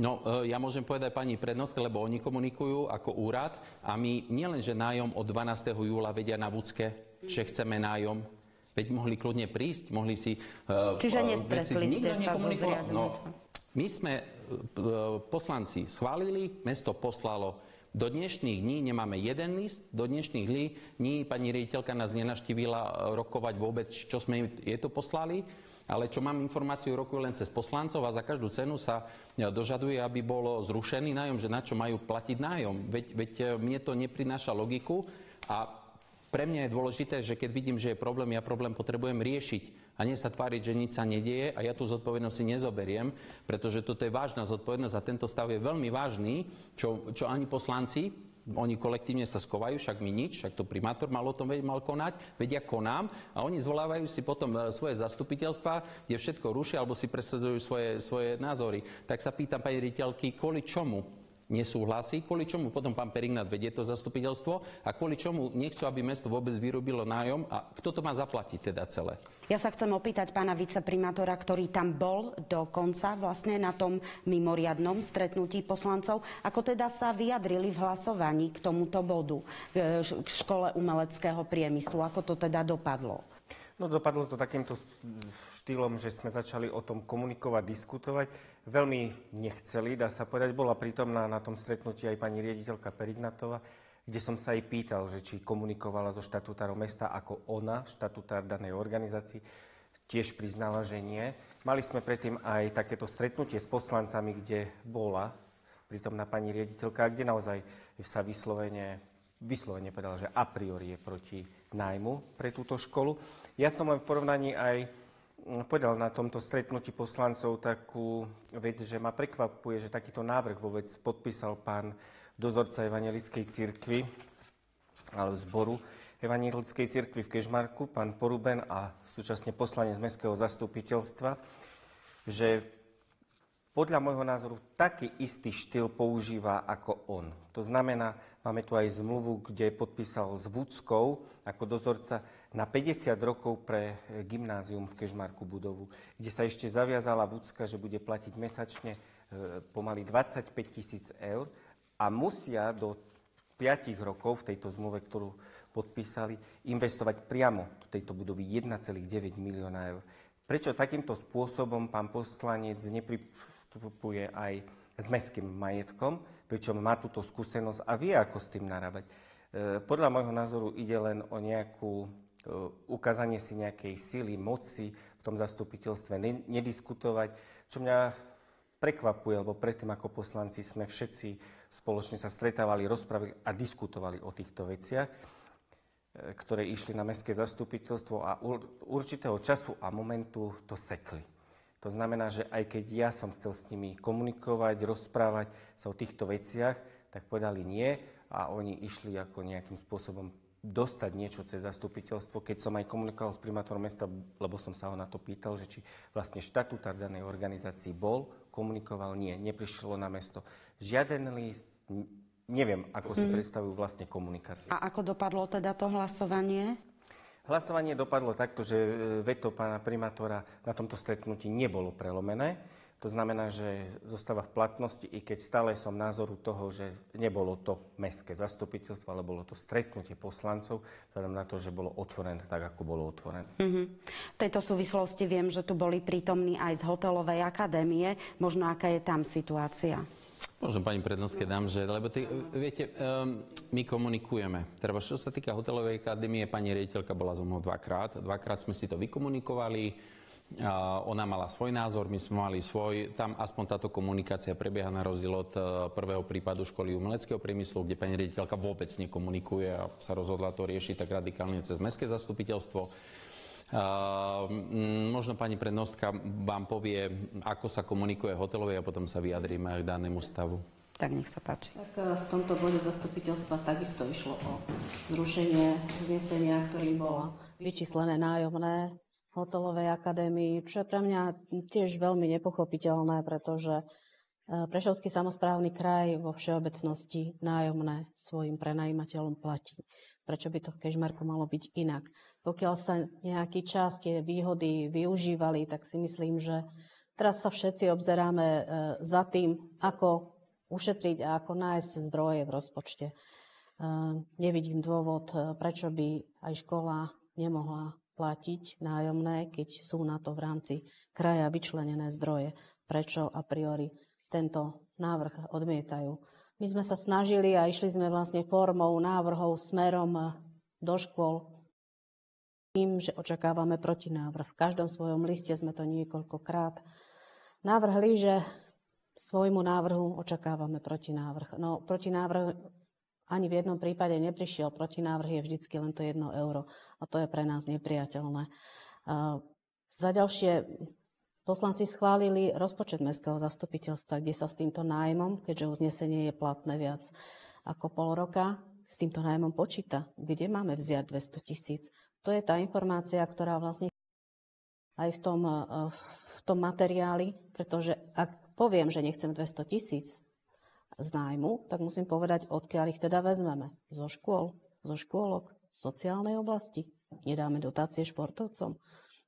No, ja môžem povedať pani prednostka, lebo oni komunikujú ako úrad a my nielenže nájom od 12. júla vedia na Vúcke, že chceme nájom, veď mohli kľudne prísť, mohli si... Čiže nestretli ste sa so zriadovateľom? No, my sme poslanci schválili, mesto poslalo. Do dnešných dní nemáme jeden list, do dnešných dní pani riaditeľka nás nenaštívila rokovať vôbec, čo sme jej to poslali, ale čo mám informáciu, rokujú len cez poslancov a za každú cenu sa dožaduje, aby bolo zrušený nájom, že na čo majú platiť nájom. Veď mne to neprináša logiku a pre mňa je dôležité, že keď vidím, že je problém, ja problém potrebujem riešiť. A nie sa tváriť, že nič sa nedieje a ja tú zodpovednosť si nezoberiem, pretože toto je vážna zodpovednosť a tento stav je veľmi vážny, čo ani poslanci, oni kolektívne sa skovajú, však my nič, však to primátor mal o tom mal konať, vedia konám a oni zvolávajú si potom svoje zastupiteľstva, kde všetko rušia alebo si presadzujú svoje názory. Tak sa pýtam pani riaditeľky, kvôli čomu nesúhlasí, kvôli čomu potom pán Perignát vedie to zastupiteľstvo a kvôli čomu nechcú, aby mesto vôbec vyrobilo nájom a kto to má zaplatiť teda celé. Ja sa chcem opýtať pána viceprimátora, ktorý tam bol dokonca vlastne na tom mimoriadnom stretnutí poslancov, ako teda sa vyjadrili v hlasovaní k tomuto bodu, k škole umeleckého priemyslu, ako to teda dopadlo? No dopadlo to takýmto štýlom, že sme začali o tom komunikovať, diskutovať. Veľmi nechceli, dá sa povedať, bola prítomná na tom stretnutí aj pani riaditeľka Perignátová, kde som sa jej pýtal, že či komunikovala so štatútárom mesta ako ona, štatutár danej organizácii, tiež priznala, že nie. Mali sme predtým aj takéto stretnutie s poslancami, kde bola prítomná pani riaditeľka, kde naozaj sa vyslovene povedala, že a priori je proti nájmu pre túto školu. Ja som len v porovnaní aj povedal na tomto stretnutí poslancov takú vec, že ma prekvapuje, že takýto návrh vôbec podpísal pán dozorca Evangelickej cirkvi, alebo zboru Evangelickej cirkvi v Kežmarku, pán Poruben a súčasne poslanec mestského zastupiteľstva, že podľa môjho názoru taký istý štýl používa ako on. To znamená, máme tu aj zmluvu, kde podpísal s Vudskou ako dozorca na 50 rokov pre gymnázium v Kežmarku budovu, kde sa ešte zaviazala Vudská, že bude platiť mesačne pomaly 25 000 eur a musia do 5 rokov v tejto zmluve, ktorú podpísali, investovať priamo do tejto budovy 1,9 milióna eur. Prečo takýmto spôsobom pán poslanec nepristupuje aj s mestským majetkom, pričom má túto skúsenosť a vie, ako s tým narábať? Podľa môjho názoru ide len o nejakú ukázanie si nejakej sily, moci v tom zastupiteľstve, nediskutovať, čo mňa prekvapuje, lebo predtým ako poslanci sme všetci spoločne sa stretávali, rozprávali a diskutovali o týchto veciach, ktoré išli na mestské zastupiteľstvo a určitého času a momentu to sekli. To znamená, že aj keď ja som chcel s nimi komunikovať, rozprávať sa o týchto veciach, tak povedali nie a oni išli ako nejakým spôsobom dostať niečo cez zastupiteľstvo. Keď som aj komunikoval s primátorom mesta, lebo som sa ho na to pýtal, že či vlastne štatutár danej organizácii bol, komunikoval, nie, neprišlo na mesto žiaden list, neviem, ako si predstavujú vlastne komunikáciu. A ako dopadlo teda to hlasovanie? Hlasovanie dopadlo takto, že veto pána primátora na tomto stretnutí nebolo prelomené. To znamená, že zostáva v platnosti, i keď stále som názoru toho, že nebolo to mestské zastupiteľstvo, ale bolo to stretnutie poslancov, vzhľadom na to, že bolo otvorené tak, ako bolo otvorené. V tejto súvislosti viem, že tu boli prítomní aj z hotelovej akadémie. Možno aká je tam situácia? Možno pani prednostke dám, že, lebo viete, my komunikujeme. Teda, čo sa týka hotelovej akadémie, pani riaditeľka bola so mnou dvakrát. Dvakrát sme si to vykomunikovali. Ona mala svoj názor, my sme mali svoj. Tam aspoň táto komunikácia prebieha na rozdiel od prvého prípadu školy umeleckého priemyslu, kde pani riaditeľka vôbec nekomunikuje a sa rozhodla to riešiť tak radikálne cez mestské zastupiteľstvo. Možno pani prednostka vám povie, ako sa komunikuje hotelovej a potom sa vyjadríme aj k danému stavu. Tak nech sa páči. Tak v tomto bode zastupiteľstva takisto išlo o zrušenie uznesenia, ktorým bolo vyčíslené nájomné hotelovej akadémii, čo je pre mňa tiež veľmi nepochopiteľné, pretože Prešovský samosprávny kraj vo všeobecnosti nájomné svojim prenajímateľom platí. Prečo by to v Kežmarku malo byť inak? Pokiaľ sa nejaký čas tie výhody využívali, tak si myslím, že teraz sa všetci obzeráme za tým, ako ušetriť a ako nájsť zdroje v rozpočte. Nevidím dôvod, prečo by aj škola nemohla platiť nájomné, keď sú na to v rámci kraja vyčlenené zdroje. Prečo a priori tento návrh odmietajú? My sme sa snažili a išli sme vlastne formou návrhov smerom do škôl tým, že očakávame protinávrh. V každom svojom liste sme to niekoľkokrát navrhli, že svojmu návrhu očakávame protinávrh. No protinávrh ani v jednom prípade neprišiel. Protinávrh je vždycky len to 1 euro a to je pre nás nepriateľné. Za ďalšie, poslanci schválili rozpočet mestského zastupiteľstva, kde sa s týmto nájmom, keďže uznesenie je platné viac ako pol roka, s týmto nájmom počíta. Kde máme vziať 200 000? To je tá informácia, ktorá vlastne aj v tom materiáli, pretože ak poviem, že nechcem 200 000 z nájmu, tak musím povedať, odkiaľ ich teda vezmeme. Zo škôl, zo škôlok, sociálnej oblasti. Nedáme dotácie športovcom.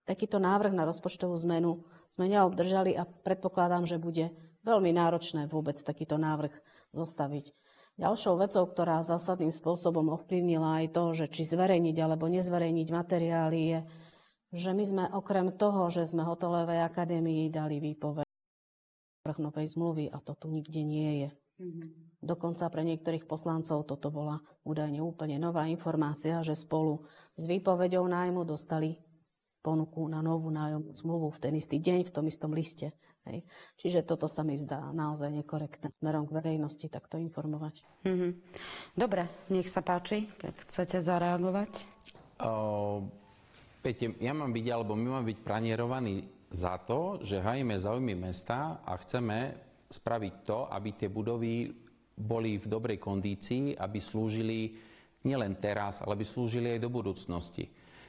Takýto návrh na rozpočtovú zmenu sme neobdržali a predpokladám, že bude veľmi náročné vôbec takýto návrh zostaviť. Ďalšou vecou, ktorá zásadným spôsobom ovplyvnila aj to, že či zverejniť alebo nezverejniť materiály, je, že my sme okrem toho, že sme hotelovej akadémii dali výpoveď novej zmluvy a to tu nikde nie je. Dokonca pre niektorých poslancov toto bola údajne úplne nová informácia, že spolu s výpoveďou nájmu dostali ponuku na novú nájomnú zmluvu v ten istý deň, v tom istom liste. Hej. Čiže toto sa mi zdá naozaj nekorektné smerom k verejnosti takto informovať. Dobre, nech sa páči, keď chcete zareagovať. Viete, ja mám byť, alebo my máme byť pranierovaní za to, že hajíme záujmy mesta a chceme spraviť to, aby tie budovy boli v dobrej kondícii, aby slúžili nielen teraz, ale aby slúžili aj do budúcnosti.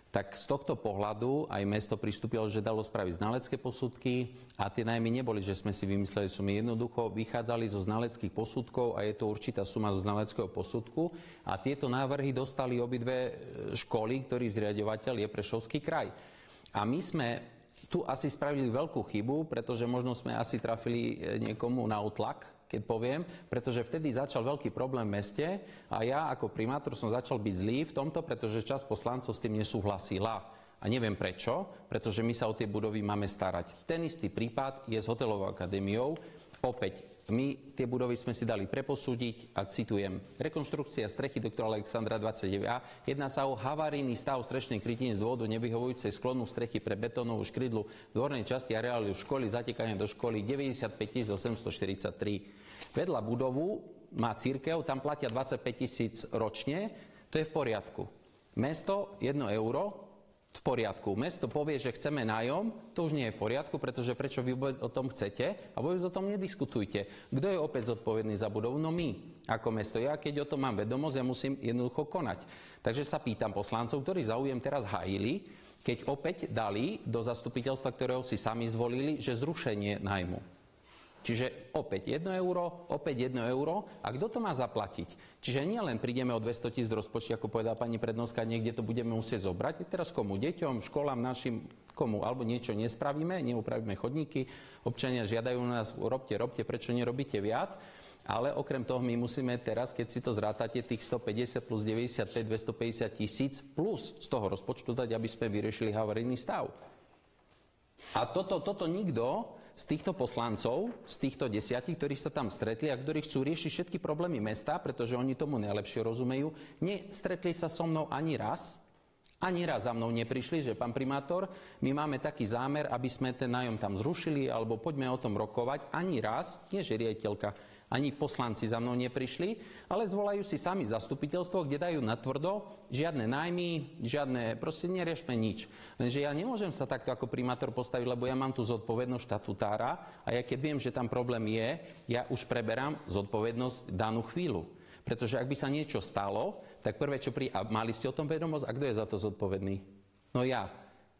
Tak z tohto pohľadu aj mesto pristúpilo, že dalo spraviť znalecké posudky a tie nájmy neboli, že sme si vymysleli sumy. Jednoducho vychádzali zo znaleckých posudkov a je to určitá suma zo znaleckého posudku a tieto návrhy dostali obidve školy, ktorý zriaďovateľ je Prešovský kraj. A my sme tu asi spravili veľkú chybu, pretože možno sme asi trafili niekomu na utlak, keď poviem, pretože vtedy začal veľký problém v meste a ja ako primátor som začal byť zlý v tomto, pretože časť poslancov s tým nesúhlasila. A neviem prečo, pretože my sa o tie budovy máme starať. Ten istý prípad je s hotelovou akadémiou. Opäť, my tie budovy sme si dali preposúdiť a citujem. Rekonštrukcia strechy doktora Alexandra 29A. Jedná sa o havarijný stav strešnej krytiny z dôvodu nevyhovujúcej sklonu strechy pre betónovú škrydlu v dvornej časti areálu školy, zatekanie do školy 95 843. Vedľa budovu má cirkev, tam platia 25 000 ročne, to je v poriadku. Mesto 1 euro, v poriadku. Mesto povie, že chceme nájom, to už nie je v poriadku, pretože prečo vy vôbec o tom chcete a vôbec o tom nediskutujte. Kto je opäť zodpovedný za budovu? No my, ako mesto. Ja keď o tom mám vedomosť, ja musím jednoducho konať. Takže sa pýtam poslancov, ktorí záujem teraz hájili, keď opäť dali do zastupiteľstva, ktorého si sami zvolili, že zrušenie nájmu. Čiže opäť 1 euro, opäť 1 euro. A kto to má zaplatiť? Čiže nielen prídeme o 200 000 z rozpočtu, ako povedala pani prednostka, niekde to budeme musieť zobrať. Teraz komu? Deťom, školám našim, komu? Alebo niečo nespravíme, neupravíme chodníky. Občania žiadajú nás, robte, prečo nerobíte viac? Ale okrem toho my musíme teraz, keď si to zrátate, tých 150 plus 95, 250 000 plus z toho rozpočtu dať, aby sme vyriešili havarijný stav. A toto nikto z týchto poslancov, z týchto 10, ktorí sa tam stretli a ktorí chcú riešiť všetky problémy mesta, pretože oni tomu najlepšie rozumejú, nestretli sa so mnou ani raz za mnou neprišli, že pán primátor, my máme taký zámer, aby sme ten nájom tam zrušili, alebo poďme o tom rokovať. Ani raz, nie že riaditeľka, ani poslanci za mnou neprišli, ale zvolajú si sami zastupiteľstvo, kde dajú natvrdo žiadne nájmy, žiadne, proste neriešme nič. Lenže ja nemôžem sa takto ako primátor postaviť, lebo ja mám tu zodpovednosť štatutára a ja keď viem, že tam problém je, ja už preberám zodpovednosť danú chvíľu. Pretože ak by sa niečo stalo, tak prvé, čo a mali ste o tom vedomosť, a kto je za to zodpovedný? No ja.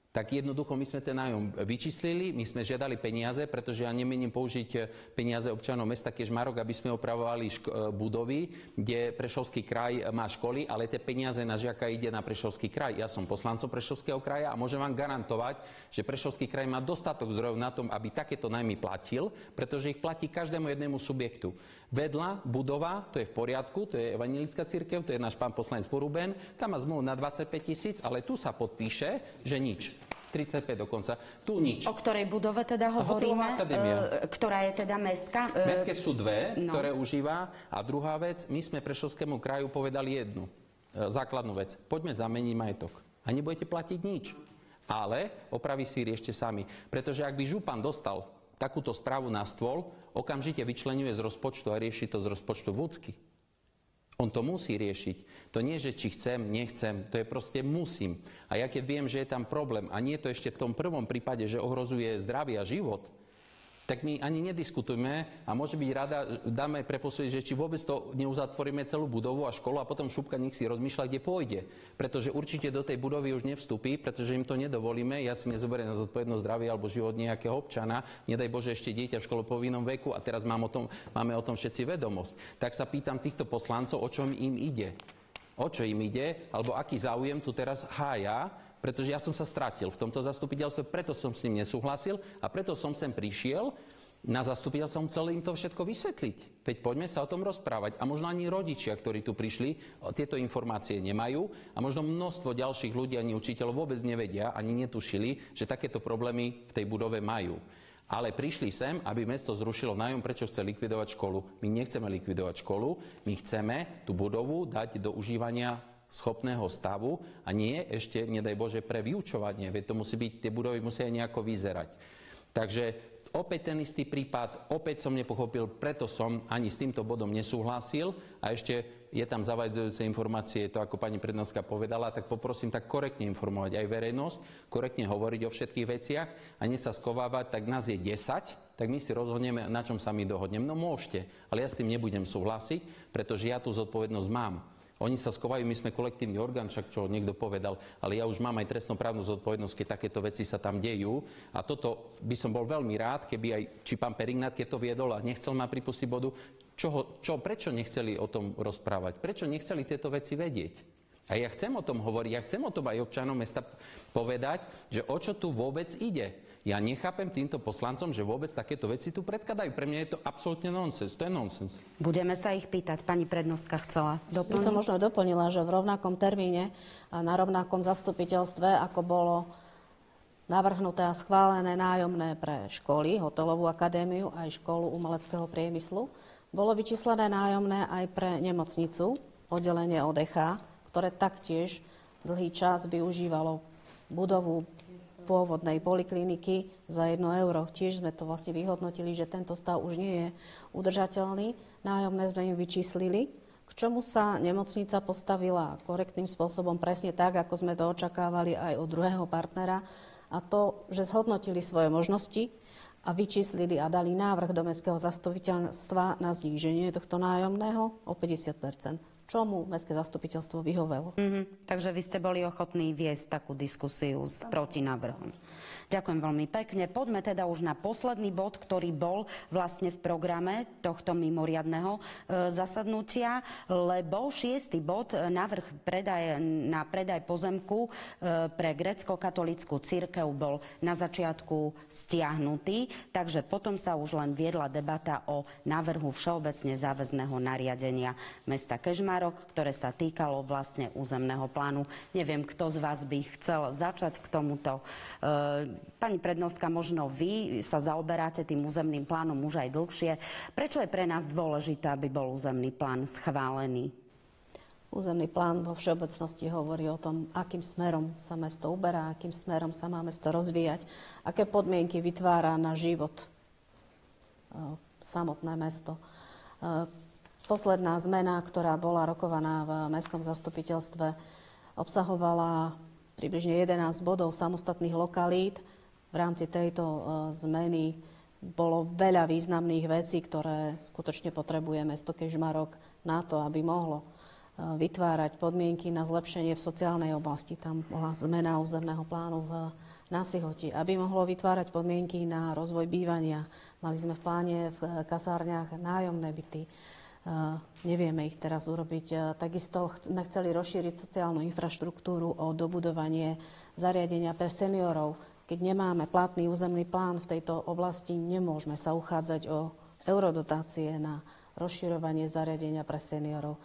Tak jednoducho my sme ten nájom vyčíslili, my sme žiadali peniaze, pretože ja nemienim použiť peniaze občanov mesta Kežmarok, aby sme opravovali budovy, kde Prešovský kraj má školy, ale tie peniaze na žiaka ide na Prešovský kraj. Ja som poslancom Prešovského kraja a môžem vám garantovať, že Prešovský kraj má dostatok zdrojov na tom, aby takéto nájmy platil, pretože ich platí každému jednému subjektu. Vedľa budova, to je v poriadku, to je evanjelická cirkev, to je náš pán poslanec Poruben, tam má zmluvu na 25 000, ale tu sa podpíše, že nič. 35 dokonca. Tu nič. O ktorej budove teda hovoríme? Ktorá je teda mestská? Mestské sú dve, ktoré užíva. A druhá vec, my sme Prešovskému kraju povedali jednu základnú vec. Poďme zameniť majetok. A nebudete platiť nič. Ale opravy si riešte sami. Pretože ak by župan dostal takúto správu na stôl, okamžite vyčleňuje z rozpočtu a rieši to z rozpočtu vúcky. On to musí riešiť. To nie, že či chcem, nechcem, to je proste musím. A ja keď viem, že je tam problém, a nie to ešte v tom prvom prípade, že ohrozuje zdravie a život, tak my ani nediskutujme a môže byť rada, dáme preposúdiť, že či vôbec to neuzatvoríme celú budovu a školu a potom šupka nech si rozmýšľa, kde pôjde. Pretože určite do tej budovy už nevstúpi, pretože im to nedovolíme. Ja si nezoberiem na zodpovednosť zdravia alebo život nejakého občana. Nedaj Bože ešte dieťa v školopovinnom veku a teraz máme o tom všetci vedomosť. Tak sa pýtam týchto poslancov, o čo im ide. O čo im ide, alebo aký záujem tu teraz hája, pretože ja som sa stratil v tomto zastupiteľstve, preto som s ním nesúhlasil a preto som sem prišiel na zastupiteľstvo, som chcel im to všetko vysvetliť. Veď poďme sa o tom rozprávať. A možno ani rodičia, ktorí tu prišli, tieto informácie nemajú a možno množstvo ďalších ľudí, ani učiteľov vôbec nevedia, ani netušili, že takéto problémy v tej budove majú. Ale prišli sem, aby mesto zrušilo nájom, prečo chce likvidovať školu. My nechceme likvidovať školu, my chceme tú budovu dať do užívania schopného stavu a nie ešte, nedaj Bože, pre vyučovanie. Veď to musí byť, tie budovy musia nejako vyzerať. Takže opäť ten istý prípad, opäť som nepochopil, preto som ani s týmto bodom nesúhlasil a ešte je tam zavádzajúce informácie, to ako pani prednostka povedala, tak poprosím tak korektne informovať aj verejnosť, korektne hovoriť o všetkých veciach a nie sa skovávať, tak nás je 10, tak my si rozhodneme, na čom sa my dohodneme. No môžete, ale ja s tým nebudem súhlasiť, pretože ja tú zodpovednosť mám. Oni sa schovajú, my sme kolektívny orgán, však čo niekto povedal, ale ja už mám aj trestnoprávnu zodpovednosť, keď takéto veci sa tam dejú. A toto by som bol veľmi rád, keby aj, či pán Perignát, keď to viedol a nechcel ma pripustiť bodu, prečo nechceli o tom rozprávať? Prečo nechceli tieto veci vedieť? A ja chcem o tom hovoriť, ja chcem o tom aj občanom mesta povedať, že o čo tu vôbec ide. Ja nechápem týmto poslancom, že vôbec takéto veci tu predkladajú. Pre mňa je to absolútne nonsens. To je nonsens. Budeme sa ich pýtať. Pani prednostka chcela doplniť. By som možno doplnila, že v rovnakom termíne a na rovnakom zastupiteľstve, ako bolo navrhnuté a schválené nájomné pre školy, hotelovú akadémiu aj školu umeleckého priemyslu, bolo vyčíslené nájomné aj pre nemocnicu, oddelenie ODH, ktoré taktiež dlhý čas využívalo budovu pôvodnej polikliniky za 1 euro. Tiež sme to vlastne vyhodnotili, že tento stav už nie je udržateľný. Nájomné sme im vyčíslili, k čomu sa nemocnica postavila korektným spôsobom, presne tak, ako sme to očakávali aj od druhého partnera. A to, že zhodnotili svoje možnosti a vyčíslili a dali návrh do mestského zastupiteľstva na zníženie tohto nájomného o 50%. Čomu mestské zastupiteľstvo vyhovelo. Takže vy ste boli ochotní viesť takú diskusiu s protinávrhom. Ďakujem veľmi pekne. Poďme teda už na posledný bod, ktorý bol vlastne v programe tohto mimoriadneho zasadnutia, lebo 6. bod, návrh na predaj pozemku pre grécko-katolícku cirkev bol na začiatku stiahnutý, takže potom sa už len viedla debata o návrhu všeobecne záväzného nariadenia mesta Kežmarok, ktoré sa týkalo vlastne územného plánu. Neviem, kto z vás by chcel začať k tomuto. Pani prednostka, možno vy sa zaoberáte tým územným plánom už aj dlhšie. Prečo je pre nás dôležité, aby bol územný plán schválený? Územný plán vo všeobecnosti hovorí o tom, akým smerom sa mesto uberá, akým smerom sa má mesto rozvíjať, aké podmienky vytvára na život samotné mesto. Posledná zmena, ktorá bola rokovaná v mestskom zastupiteľstve, obsahovala približne 11 bodov samostatných lokalít. V rámci tejto zmeny bolo veľa významných vecí, ktoré skutočne potrebuje mesto Kežmarok na to, aby mohlo vytvárať podmienky na zlepšenie v sociálnej oblasti. Tam bola zmena územného plánu na Sihoti, aby mohlo vytvárať podmienky na rozvoj bývania. Mali sme v pláne v kasárniach nájomné byty. Nevieme ich teraz urobiť. Takisto sme chceli rozšíriť sociálnu infraštruktúru o dobudovanie zariadenia pre seniorov. Keď nemáme platný územný plán v tejto oblasti, nemôžeme sa uchádzať o eurodotácie na rozširovanie zariadenia pre seniorov.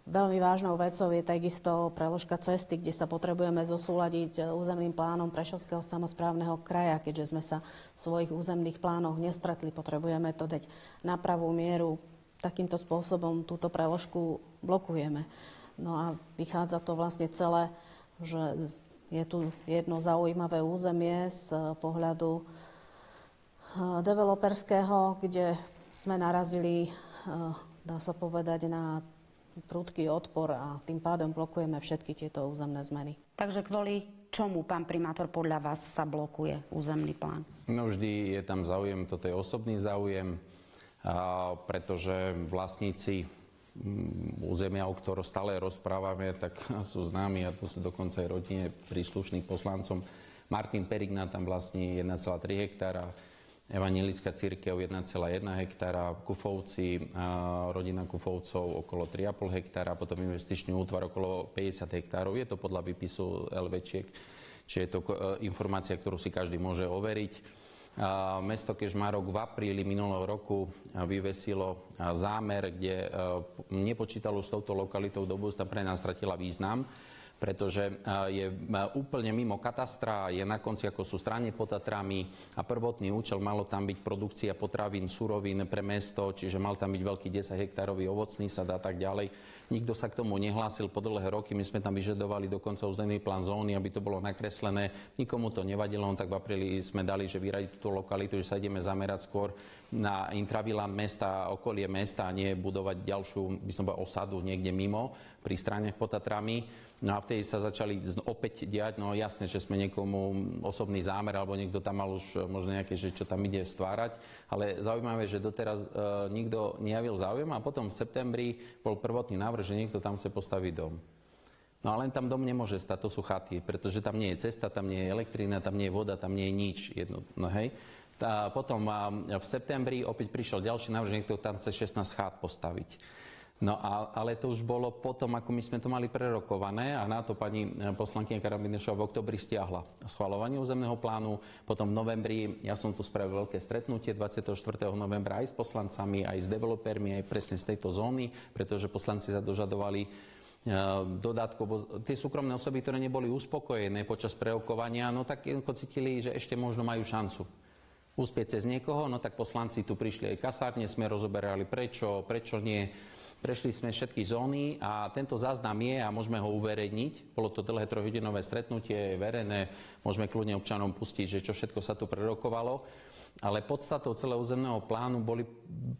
Veľmi vážnou vecou je takisto preložka cesty, kde sa potrebujeme zosúladiť územným plánom Prešovského samosprávneho kraja. Keďže sme sa v svojich územných plánoch nestretli, potrebujeme to dať na pravú mieru. Takýmto spôsobom túto preložku blokujeme. No a vychádza to vlastne celé, že je tu jedno zaujímavé územie z pohľadu developerského, kde sme narazili, dá sa povedať, na prudký odpor a tým pádom blokujeme všetky tieto územné zmeny. Takže kvôli čomu, pán primátor, podľa vás sa blokuje územný plán? No vždy je tam záujem, toto je osobný záujem, pretože vlastníci územia, o ktorom stále rozprávame, tak sú známi a to sú dokonca aj rodine príslušných poslancom. Martin Perignát tam vlastní 1,3 hektára, Evanjelická cirkev 1,1 hektára, Kufovci, rodina Kufovcov okolo 3,5 hektára, potom investičný útvar okolo 50 hektárov. Je to podľa výpisu LVčiek, čiže je to informácia, ktorú si každý môže overiť. Mesto Kežmarok v apríli minulého roku vyvesilo zámer, kde nepočítalo s touto lokalitou do budúcna, pre nás stratila význam, pretože je úplne mimo katastra, je na konci, ako sú strane pod Tatrami a prvotný účel malo tam byť produkcia potravín, surovín pre mesto, čiže mal tam byť veľký 10 hektárový ovocný sad a tak ďalej. Nikto sa k tomu nehlásil po dlhé roky, my sme tam vyžadovali dokonca územný plán zóny, aby to bolo nakreslené. Nikomu to nevadilo, tak v apríli sme dali, že vyradiť tú lokalitu, že sa ideme zamerať skôr na intravilán mesta, okolie mesta a nie budovať ďalšiu, by som povedal, osadu niekde mimo, pri straniach pod Tatrami. No a vtedy sa začali opäť diať, no jasne, že sme niekomu osobný zámer, alebo niekto tam mal už možno nejaké, že čo tam ide stvárať, ale zaujímavé, že doteraz nikto nejavil záujem a potom v septembri bol prvotný návrh, že niekto tam chce postaviť dom. No ale len tam dom nemôže stať, to sú chaty, pretože tam nie je cesta, tam nie je elektrina, tam nie je voda, tam nie je nič. No hej. A potom v septembri opäť prišiel ďalší návrh, že niekto tam chce 16 chát postaviť. No ale to už bolo potom, ako my sme to mali prerokované a na to pani poslankyňa Karabinešová v oktobri stiahla schvaľovanie územného plánu. Potom v novembri, ja som tu spravil veľké stretnutie 24. novembra aj s poslancami, aj s developermi, aj presne z tejto zóny, pretože poslanci sa dožadovali dodatkov, tie súkromné osoby, ktoré neboli uspokojené počas prerokovania, no tak cítili, že ešte možno majú šancu uspieť cez niekoho, no tak poslanci tu prišli aj kasárne, sme rozoberali prečo nie. Prešli sme všetky zóny a tento záznam je a môžeme ho uverejniť. Bolo to dlhé 3-hodinové stretnutie, verejné, môžeme kľudne občanom pustiť, že čo všetko sa tu prerokovalo. Ale podstatou celého územného plánu boli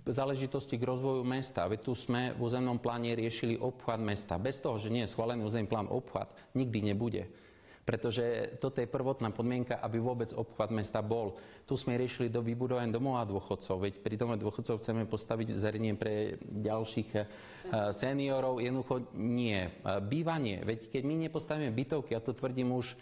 záležitosti k rozvoju mesta. Veď tu sme v územnom pláne riešili obchvat mesta. Bez toho, že nie je schválený územný plán obchvat, nikdy nebude. Pretože toto je prvotná podmienka, aby vôbec obchvat mesta bol. Tu sme riešili do vybudovania domova dôchodcov, veď pri domove dôchodcov chceme postaviť zariadenie pre ďalších seniorov. Jednoducho nie. Bývanie, veď keď my nepostavíme bytovky, ja to tvrdím už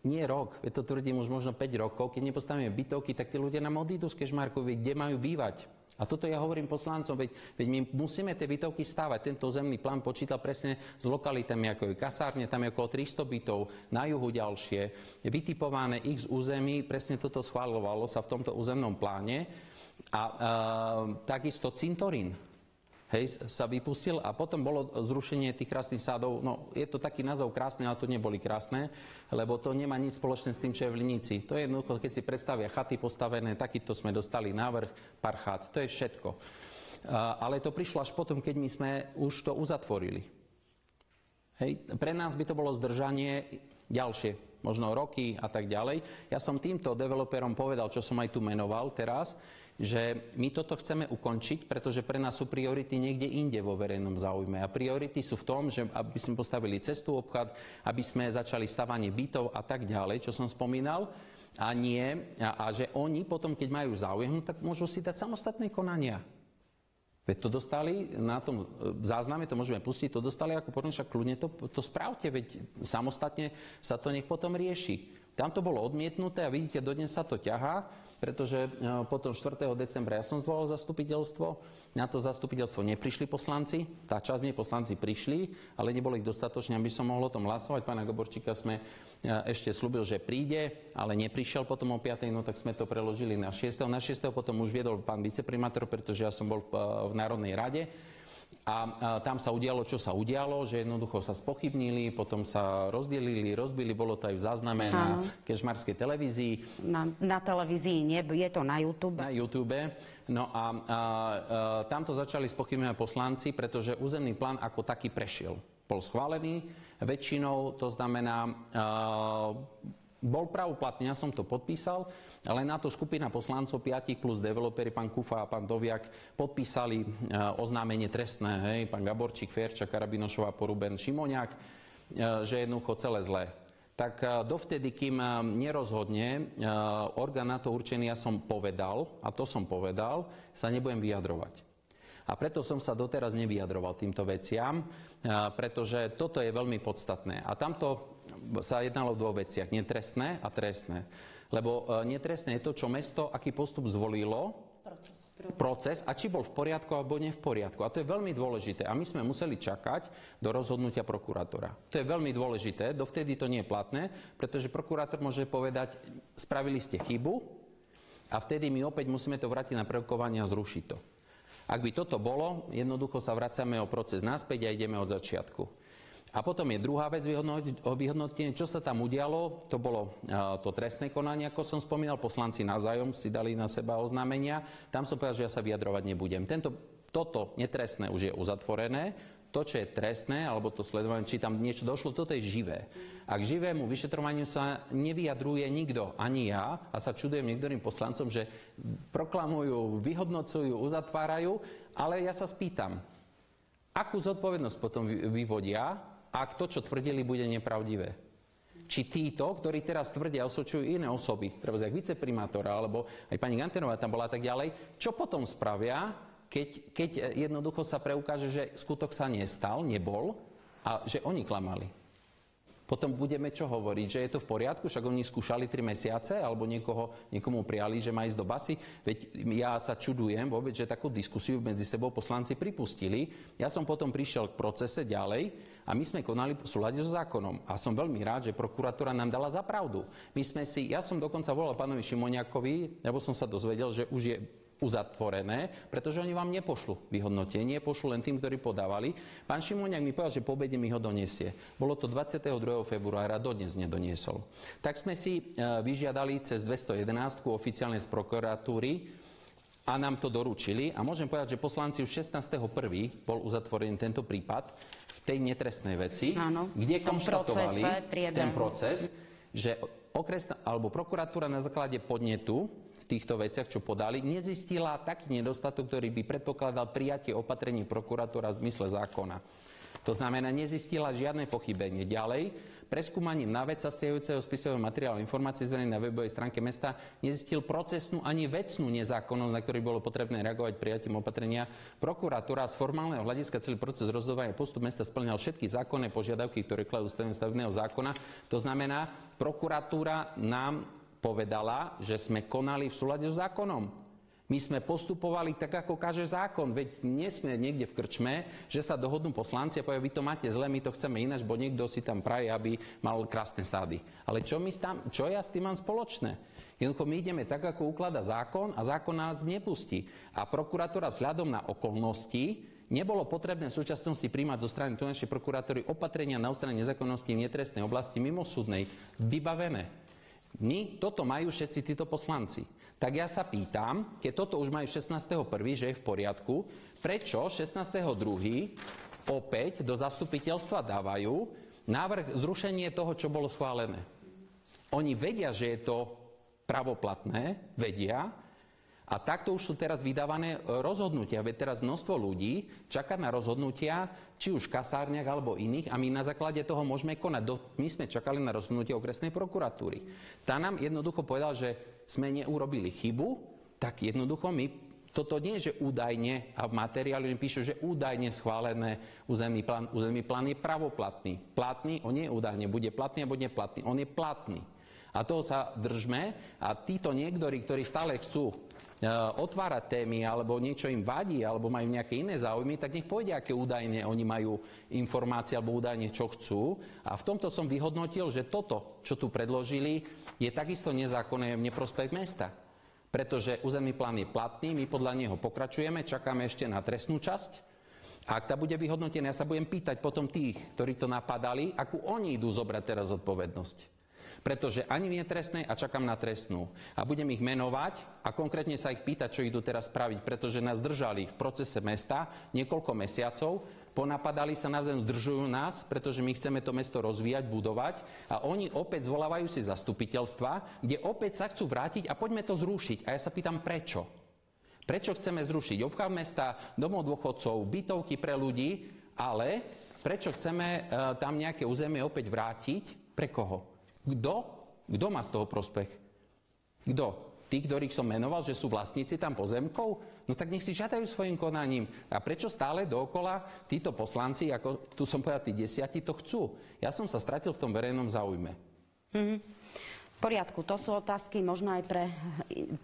nie rok, veď to tvrdím už možno 5 rokov, keď nepostavíme bytovky, tak tí ľudia nám odídu z Kežmarku, veď kde majú bývať. A toto ja hovorím poslancom, veď my musíme tie bytovky stávať. Tento územný plán počítal presne s lokalitami, ako je kasárne, tam je okolo 300 bytov, na juhu ďalšie, vytipované x území, presne toto schváľovalo sa v tomto územnom pláne. A takisto cintorín, hej, sa vypustil a potom bolo zrušenie tých krásnych sádov. No, je to taký názov krásny, ale to neboli krásne, lebo to nemá nič spoločné s tým, čo je v Linici. To je jednoducho, keď si predstavia chaty postavené, takýto sme dostali návrh, pár chat, to je všetko. Ale to prišlo až potom, keď my sme už to uzatvorili. Hej, pre nás by to bolo zdržanie ďalšie, možno roky a tak ďalej. Ja som týmto developerom povedal, čo som aj tu menoval teraz, že my toto chceme ukončiť, pretože pre nás sú priority niekde inde vo verejnom záujme. A priority sú v tom, že aby sme postavili cestu, obchod, aby sme začali stavanie bytov a tak ďalej, čo som spomínal. A že oni potom, keď majú záujem, tak môžu si dať samostatné konania. Veď to dostali, na tom zázname to môžeme pustiť, to dostali ako podľa, však kľudne to spravte, veď samostatne sa to nech potom rieši. Tam to bolo odmietnuté a vidíte, dodnes sa to ťahá, pretože potom 4. decembra ja som zvolal zastupiteľstvo, na to zastupiteľstvo neprišli poslanci, tá časť nie poslanci prišli, ale nebolo ich dostatočne, aby som mohol o tom hlasovať. Pána Gaborčíka sme ešte slúbil, že príde, ale neprišiel potom o 5. No tak sme to preložili na 6. Na 6. potom už viedol pán viceprimátor, pretože ja som bol v Národnej rade. A tam sa udialo, čo sa udialo, že jednoducho sa spochybnili, potom sa rozbili, bolo to aj v zázname na kežmarskej televízii. Na televízii nie, je to na YouTube. Na YouTube. No a tamto začali spochybňovať poslanci, pretože územný plán ako taký prešiel. Bol schválený väčšinou, to znamená... Bol pravoplatný, ja som to podpísal, ale na to skupina poslancov, 5 plus developeri, pán Kufa a pán Doviak, podpísali oznámenie trestné, hej, pán Gaborčík, Fierča, Karabinošová, Poruben, Šimoniak, že jednoducho celé zlé. Tak dovtedy, kým nerozhodne orgán na to určený, ja som povedal, a to som povedal, sa nebudem vyjadrovať. A preto som sa doteraz nevyjadroval týmto veciam, pretože toto je veľmi podstatné. A tamto sa jednalo o dvoch veciach, netrestné a trestné. Lebo netrestné je to, čo mesto, aký postup zvolilo, proces a či bol v poriadku alebo nie v poriadku. A to je veľmi dôležité. A my sme museli čakať do rozhodnutia prokurátora. To je veľmi dôležité, dovtedy to nie je platné, pretože prokurátor môže povedať, spravili ste chybu a vtedy my opäť musíme to vrátiť na prerokovanie a zrušiť to. Ak by toto bolo, jednoducho sa vracame o proces naspäť a ideme od začiatku. A potom je druhá vec vyhodnotenie, čo sa tam udialo. To bolo to trestné konanie, ako som spomínal. Poslanci navzájom si dali na seba oznámenia. Tam som povedal, že ja sa vyjadrovať nebudem. Toto netrestné už je uzatvorené. to, čo je trestné, alebo to sledovanie, či tam niečo došlo, toto je živé. A k živému vyšetrovaniu sa nevyjadruje nikto, ani ja, a sa čudujem niektorým poslancom, že proklamujú, vyhodnocujú, uzatvárajú, ale ja sa spýtam, akú zodpovednosť potom vyvodia, ak to, čo tvrdili, bude nepravdivé? Či títo, ktorí teraz tvrdia, osočujú iné osoby, treba jak viceprimátora, alebo aj pani Ganterová tam bola a tak ďalej, čo potom spravia, keď jednoducho sa preukáže, že skutok sa nestal, nebol a že oni klamali. Potom budeme čo hovoriť, že je to v poriadku, však oni skúšali 3 mesiace alebo niekomu prijali, že má ísť do basy. Veď ja sa čudujem vôbec, že takú diskusiu medzi sebou poslanci pripustili. Ja som potom prišiel k procese ďalej a my sme konali v súlade so zákonom. A som veľmi rád, že prokuratúra nám dala za pravdu. Ja som dokonca volal pánovi Šimoniakovi, lebo som sa dozvedel, že už je uzatvorené, pretože oni vám nepošlu vyhodnotenie, pošlu len tým, ktorí podávali. Pán Šimoniak mi povedal, že po obede mi ho donesie. Bolo to 22. februára, dodnes nedoniesol. Tak sme si vyžiadali cez 211 oficiálne z prokuratúry a nám to doručili. A môžem povedať, že poslanci už 16.1. bol uzatvorený tento prípad v tej netrestnej veci, kde konštatovali ten proces, že prokuratúra na základe podnetu v týchto veciach, čo podali, nezistila taký nedostatok, ktorý by predpokladal prijatie opatrení prokuratúra v zmysle zákona. To znamená, nezistila žiadne pochybenie. Ďalej, preskúmaním na vec sa vzťahujúceho spisového materiálu informácií zverejnenej na webovej stránke mesta nezistil procesnú ani vecnú nezákonnosť, na ktorý bolo potrebné reagovať prijatím opatrenia. Prokuratúra z formálneho hľadiska celý proces rozhodovania postup mesta spĺňal všetky zákonné požiadavky, ktoré kladú stavebného zákona. To znamená, prokuratúra nám povedala, že sme konali v súlade s zákonom. My sme postupovali tak, ako káže zákon. Veď nie sme niekde v krčme, že sa dohodnú poslanci a povedia, vy to máte zle, my to chceme ináč, bo niekto si tam praje, aby mal krásne sády. Ale čo ja s tým mám spoločné? Jednoducho my ideme tak, ako ukladá zákon a zákon nás nepustí. A prokuratúra vzhľadom na okolnosti nebolo potrebné v súčasnosti príjmať zo strany tunajšej prokuratúry opatrenia na odstránenie nezákonnosti v netrestnej oblasti mimosúdnej vybavené. Toto majú všetci títo poslanci. Tak ja sa pýtam, keď toto už majú 16.1., že je v poriadku, prečo 16.2. opäť do zastupiteľstva dávajú návrh zrušenie toho, čo bolo schválené. Oni vedia, že je to pravoplatné, vedia, a takto už sú teraz vydávané rozhodnutia. Veď teraz množstvo ľudí čaká na rozhodnutia, či už v kasárniach alebo iných, a my na základe toho môžeme konať. My sme čakali na rozhodnutie okresnej prokuratúry. Tá nám jednoducho povedal, že sme neurobili chybu, tak jednoducho toto nie je, že údajne, a v materiáli píšu, že údajne schválené územný plán je pravoplatný. Platný, on nie je údajne, bude platný alebo neplatný, on je platný. A toho sa držme a títo niektorí, ktorí stále chcú otvárať témy alebo niečo im vadí alebo majú nejaké iné záujmy, tak nech povedia, aké údajne oni majú informácie alebo údajne čo chcú. A v tomto som vyhodnotil, že toto, čo tu predložili, je takisto nezákonné v neprospech mesta. Pretože územný plán je platný, my podľa neho pokračujeme, čakáme ešte na trestnú časť. A ak tá bude vyhodnotená, ja sa budem pýtať potom tých, ktorí to napadali, akú oni idú zobrať teraz zodpovednosť. Pretože ani v netrestnej a čakám na trestnú. A budem ich menovať a konkrétne sa ich pýtať, čo idú teraz spraviť, pretože nás držali v procese mesta niekoľko mesiacov, ponapadali sa navzájom, zdržujú nás, pretože my chceme to mesto rozvíjať, budovať a oni opäť zvolávajú si zastupiteľstva, kde opäť sa chcú vrátiť a poďme to zrušiť. A ja sa pýtam, prečo? Prečo chceme zrušiť obchvat mesta, domov dôchodcov, bytovky pre ľudí, ale prečo chceme tam nejaké územie opäť vrátiť? Pre koho? Kto má z toho prospech? Kto? Tí, ktorých som menoval, že sú vlastníci tam pozemkov? No tak nech si žiadajú svojim konaním. A prečo stále dookola títo poslanci, ako tu som povedal, tí 10, to chcú? Ja som sa stratil v tom verejnom záujme. V poriadku, to sú otázky možno aj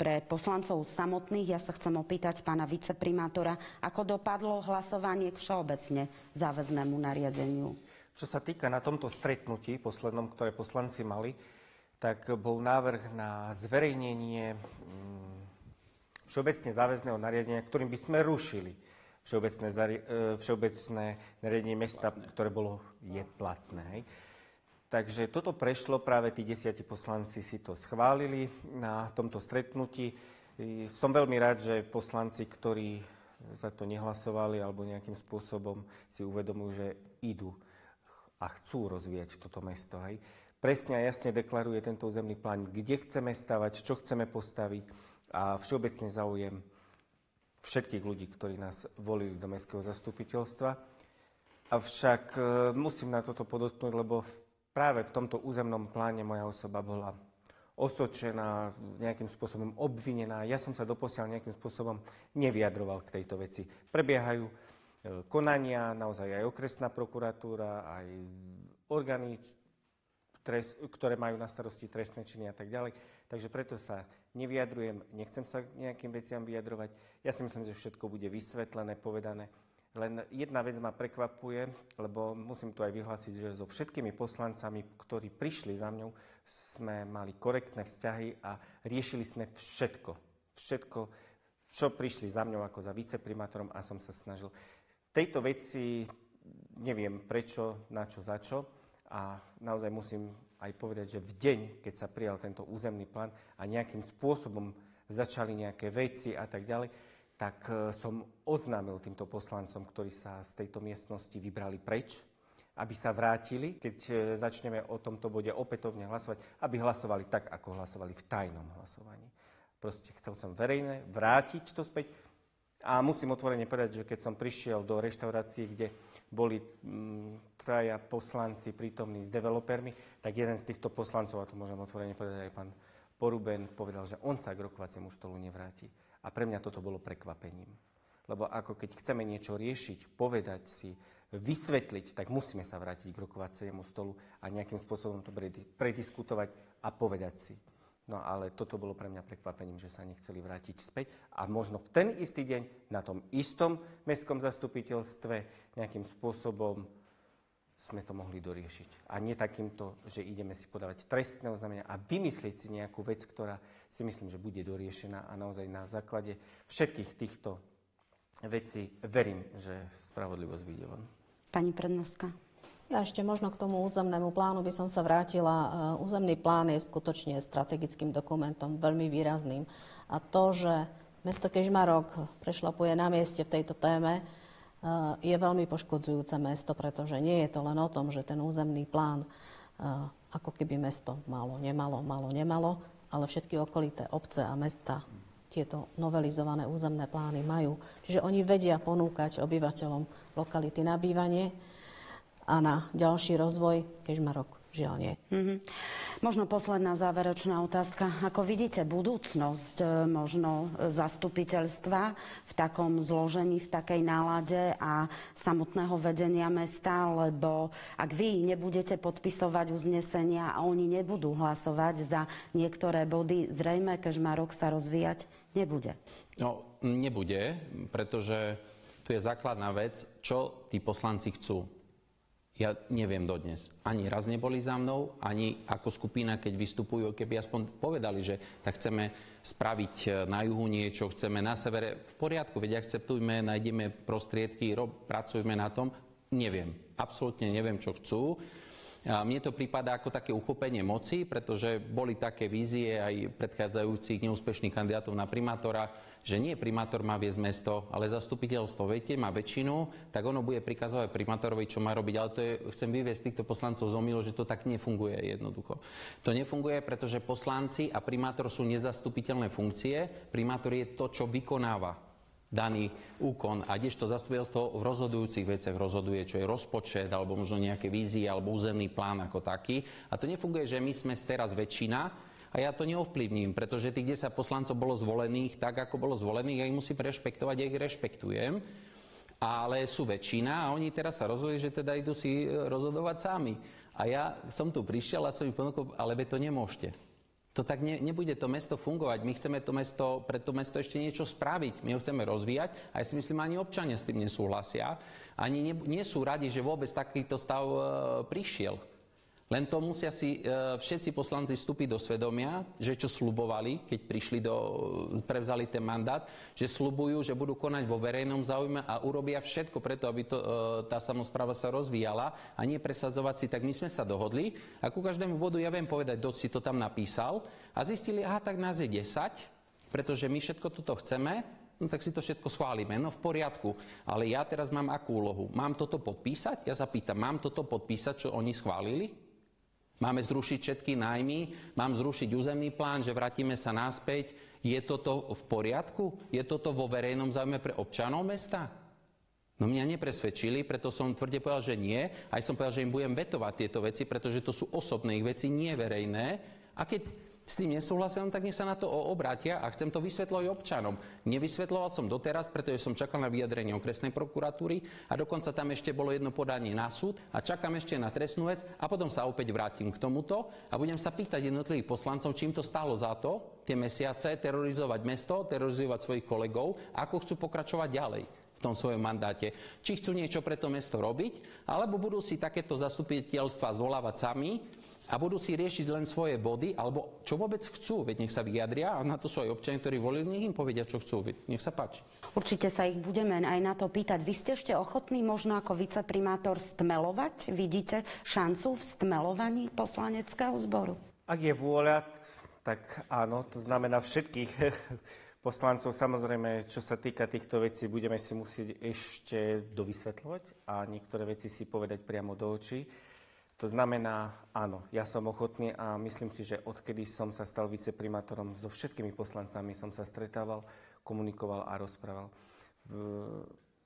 pre poslancov samotných. Ja sa chcem opýtať pána viceprimátora, ako dopadlo hlasovanie k všeobecne záväznému nariadeniu. Čo sa týka na tomto stretnutí poslednom, ktoré poslanci mali, tak bol návrh na zverejnenie všeobecne záväzného nariadenia, ktorým by sme rušili všeobecné nariadenie mesta, ktoré je platné. Takže toto prešlo, práve tí 10 poslanci si to schválili na tomto stretnutí. Som veľmi rád, že poslanci, ktorí za to nehlasovali alebo nejakým spôsobom si uvedomujú, že idú a chcú rozvíjať toto mesto. Hej. Presne a jasne deklaruje tento územný plán, kde chceme stavať, čo chceme postaviť a všeobecný záujem všetkých ľudí, ktorí nás volili do mestského zastupiteľstva. Avšak musím na toto podotknúť, lebo práve v tomto územnom pláne moja osoba bola osočená, nejakým spôsobom obvinená. Ja som sa doposiaľ nejakým spôsobom nevyjadroval k tejto veci. Prebiehajú konania, naozaj aj okresná prokuratúra, aj orgány, ktoré majú na starosti trestné činy a tak ďalej. Takže preto sa nevyjadrujem, nechcem sa k nejakým veciam vyjadrovať. Ja si myslím, že všetko bude vysvetlené, povedané. Len jedna vec ma prekvapuje, lebo musím tu aj vyhlásiť, že so všetkými poslancami, ktorí prišli za mňou, sme mali korektné vzťahy a riešili sme všetko, čo prišli za mňou ako za viceprimátorom a som sa snažil. V tejto veci neviem prečo, na čo, za čo a naozaj musím aj povedať, že v deň, keď sa prijal tento územný plán a nejakým spôsobom začali nejaké veci a tak ďalej, tak som oznámil týmto poslancom, ktorí sa z tejto miestnosti vybrali preč, aby sa vrátili, keď začneme o tomto bode opätovne hlasovať, aby hlasovali tak, ako hlasovali v tajnom hlasovaní. Proste chcel som verejne vrátiť to späť a musím otvorene povedať, že keď som prišiel do reštaurácie, kde boli traja poslanci prítomní s developermi, tak jeden z týchto poslancov, a to môžem otvorene povedať aj pán Poruben, povedal, že on sa k rokovaciemu stolu nevráti. A pre mňa toto bolo prekvapením. Lebo ako keď chceme niečo riešiť, povedať si, vysvetliť, tak musíme sa vrátiť k rokovaciemu stolu a nejakým spôsobom to prediskutovať a povedať si. No ale toto bolo pre mňa prekvapením, že sa nechceli vrátiť späť a možno v ten istý deň na tom istom mestskom zastupiteľstve nejakým spôsobom sme to mohli doriešiť. A nie takýmto, že ideme si podávať trestné oznámenia a vymyslieť si nejakú vec, ktorá si myslím, že bude doriešená a naozaj na základe všetkých týchto vecí verím, že spravodlivosť vyjde von. Pani prednostka. Ja ešte možno k tomu územnému plánu by som sa vrátila. Územný plán je skutočne strategickým dokumentom, veľmi výrazným. A to, že mesto Kežmarok prešlapuje na mieste v tejto téme, je veľmi poškodzujúce mesto, pretože nie je to len o tom, že ten územný plán ako keby mesto nemalo, ale všetky okolité obce a mesta tieto novelizované územné plány majú. Čiže oni vedia ponúkať obyvateľom lokality na bývanie a na ďalší rozvoj, Kežmarok žiaľ nie. Možno posledná záverečná otázka. Ako vidíte budúcnosť možno zastupiteľstva v takom zložení, v takej nálade a samotného vedenia mesta, lebo ak vy nebudete podpisovať uznesenia a oni nebudú hlasovať za niektoré body, zrejme Kežmarok sa rozvíjať nebude. No, nebude, pretože tu je základná vec, čo tí poslanci chcú. Ja neviem dodnes. Ani raz neboli za mnou, ani ako skupina, keď vystupujú, keby aspoň povedali, že tak chceme spraviť na juhu niečo, chceme na severe. V poriadku, veď akceptujme, nájdeme prostriedky, pracujme na tom. Neviem. Absolútne neviem, čo chcú. A mne to prípada ako také uchopenie moci, pretože boli také vízie aj predchádzajúcich neúspešných kandidátov na primátora, že nie primátor má viesť mesto, ale zastupiteľstvo, viete, má väčšinu, tak ono bude prikazovať primátorovi, čo má robiť. Ale to je, chcem vyviesť týchto poslancov z omylu, že to tak nefunguje jednoducho. To nefunguje, pretože poslanci a primátor sú nezastupiteľné funkcie. Primátor je to, čo vykonáva daný úkon a kdežto zastupiteľstvo v rozhodujúcich veciach rozhoduje, čo je rozpočet, alebo možno nejaké vízie, alebo územný plán ako taký. A to nefunguje, že my sme teraz väčšina, a ja to neovplyvním, pretože tých 10 poslancov bolo zvolených tak, ako bolo zvolených, ja ich musím rešpektovať, ja ich rešpektujem, ale sú väčšina a oni teraz sa rozhodli, že teda idú si rozhodovať sami. A ja som tu prišiel a som im ponúkol, ale to nemôžete. To tak nebude to mesto fungovať. My chceme pre to mesto ešte niečo spraviť. My ho chceme rozvíjať a ja si myslím, ani občania s tým nesúhlasia. Ani nie sú radi, že vôbec takýto stav prišiel. Len to musia si všetci poslanci vstúpiť do svedomia, že čo sľubovali, keď prevzali ten mandát, že sľubujú, že budú konať vo verejnom záujme a urobia všetko preto, aby tá samospráva sa rozvíjala a nie presadzovať si. Tak my sme sa dohodli a ku každému bodu ja viem povedať, kto si to tam napísal a zistili, aha, tak nás je 10, pretože my všetko toto chceme, no tak si to všetko schválime. No v poriadku, ale ja teraz mám akú úlohu? Mám toto podpísať? Ja sa pýtam, mám toto podpísať, čo oni schválili? Máme zrušiť všetky nájmy? Mám zrušiť územný plán, že vrátime sa naspäť? Je toto v poriadku? Je toto vo verejnom záujme pre občanov mesta? No mňa nepresvedčili, preto som tvrde povedal, že nie. Aj som povedal, že im budem vetovať tieto veci, pretože to sú osobné ich veci, nie verejné. A keď s tým nesúhlasia, tak nech sa na to obrátia a chcem to vysvetľovať občanom. Nevysvetľoval som doteraz, pretože som čakal na vyjadrenie okresnej prokuratúry a dokonca tam ešte bolo jedno podanie na súd a čakám ešte na trestnú vec a potom sa opäť vrátim k tomuto a budem sa pýtať jednotlivých poslancov, čím to stálo za to, tie mesiace, terorizovať mesto, terorizovať svojich kolegov, ako chcú pokračovať ďalej v tom svojom mandáte. Či chcú niečo pre to mesto robiť, alebo budú si takéto zastupiteľstva zvolávať sami a budú si riešiť len svoje body, alebo čo vôbec chcú, veď nech sa vyjadria a na to sú aj občania, ktorí volili, nech im povedia, čo chcú, nech sa páči. Určite sa ich budeme aj na to pýtať. Vy ste ešte ochotní možno ako viceprimátor stmelovať? Vidíte šancu v stmelovaní poslaneckého zboru? Ak je vôľa, tak áno, to znamená všetkých poslancov. Samozrejme, čo sa týka týchto vecí, budeme si musieť ešte dovysvetľovať a niektoré veci si povedať priamo do očí. To znamená, áno, ja som ochotný a myslím si, že odkedy som sa stal viceprimátorom, so všetkými poslancami som sa stretával, komunikoval a rozprával.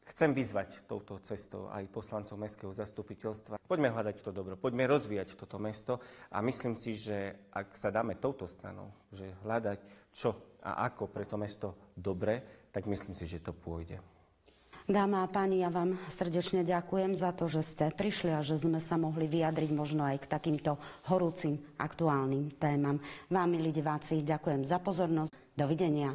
Chcem vyzvať touto cestou aj poslancov mestského zastupiteľstva. Poďme hľadať to dobro, poďme rozvíjať toto mesto a myslím si, že ak sa dáme touto stranou, že hľadať čo a ako pre to mesto dobre, tak myslím si, že to pôjde. Dáma a páni, ja vám srdečne ďakujem za to, že ste prišli a že sme sa mohli vyjadriť možno aj k takýmto horúcim aktuálnym témam. Vám, milí diváci, ďakujem za pozornosť. Dovidenia.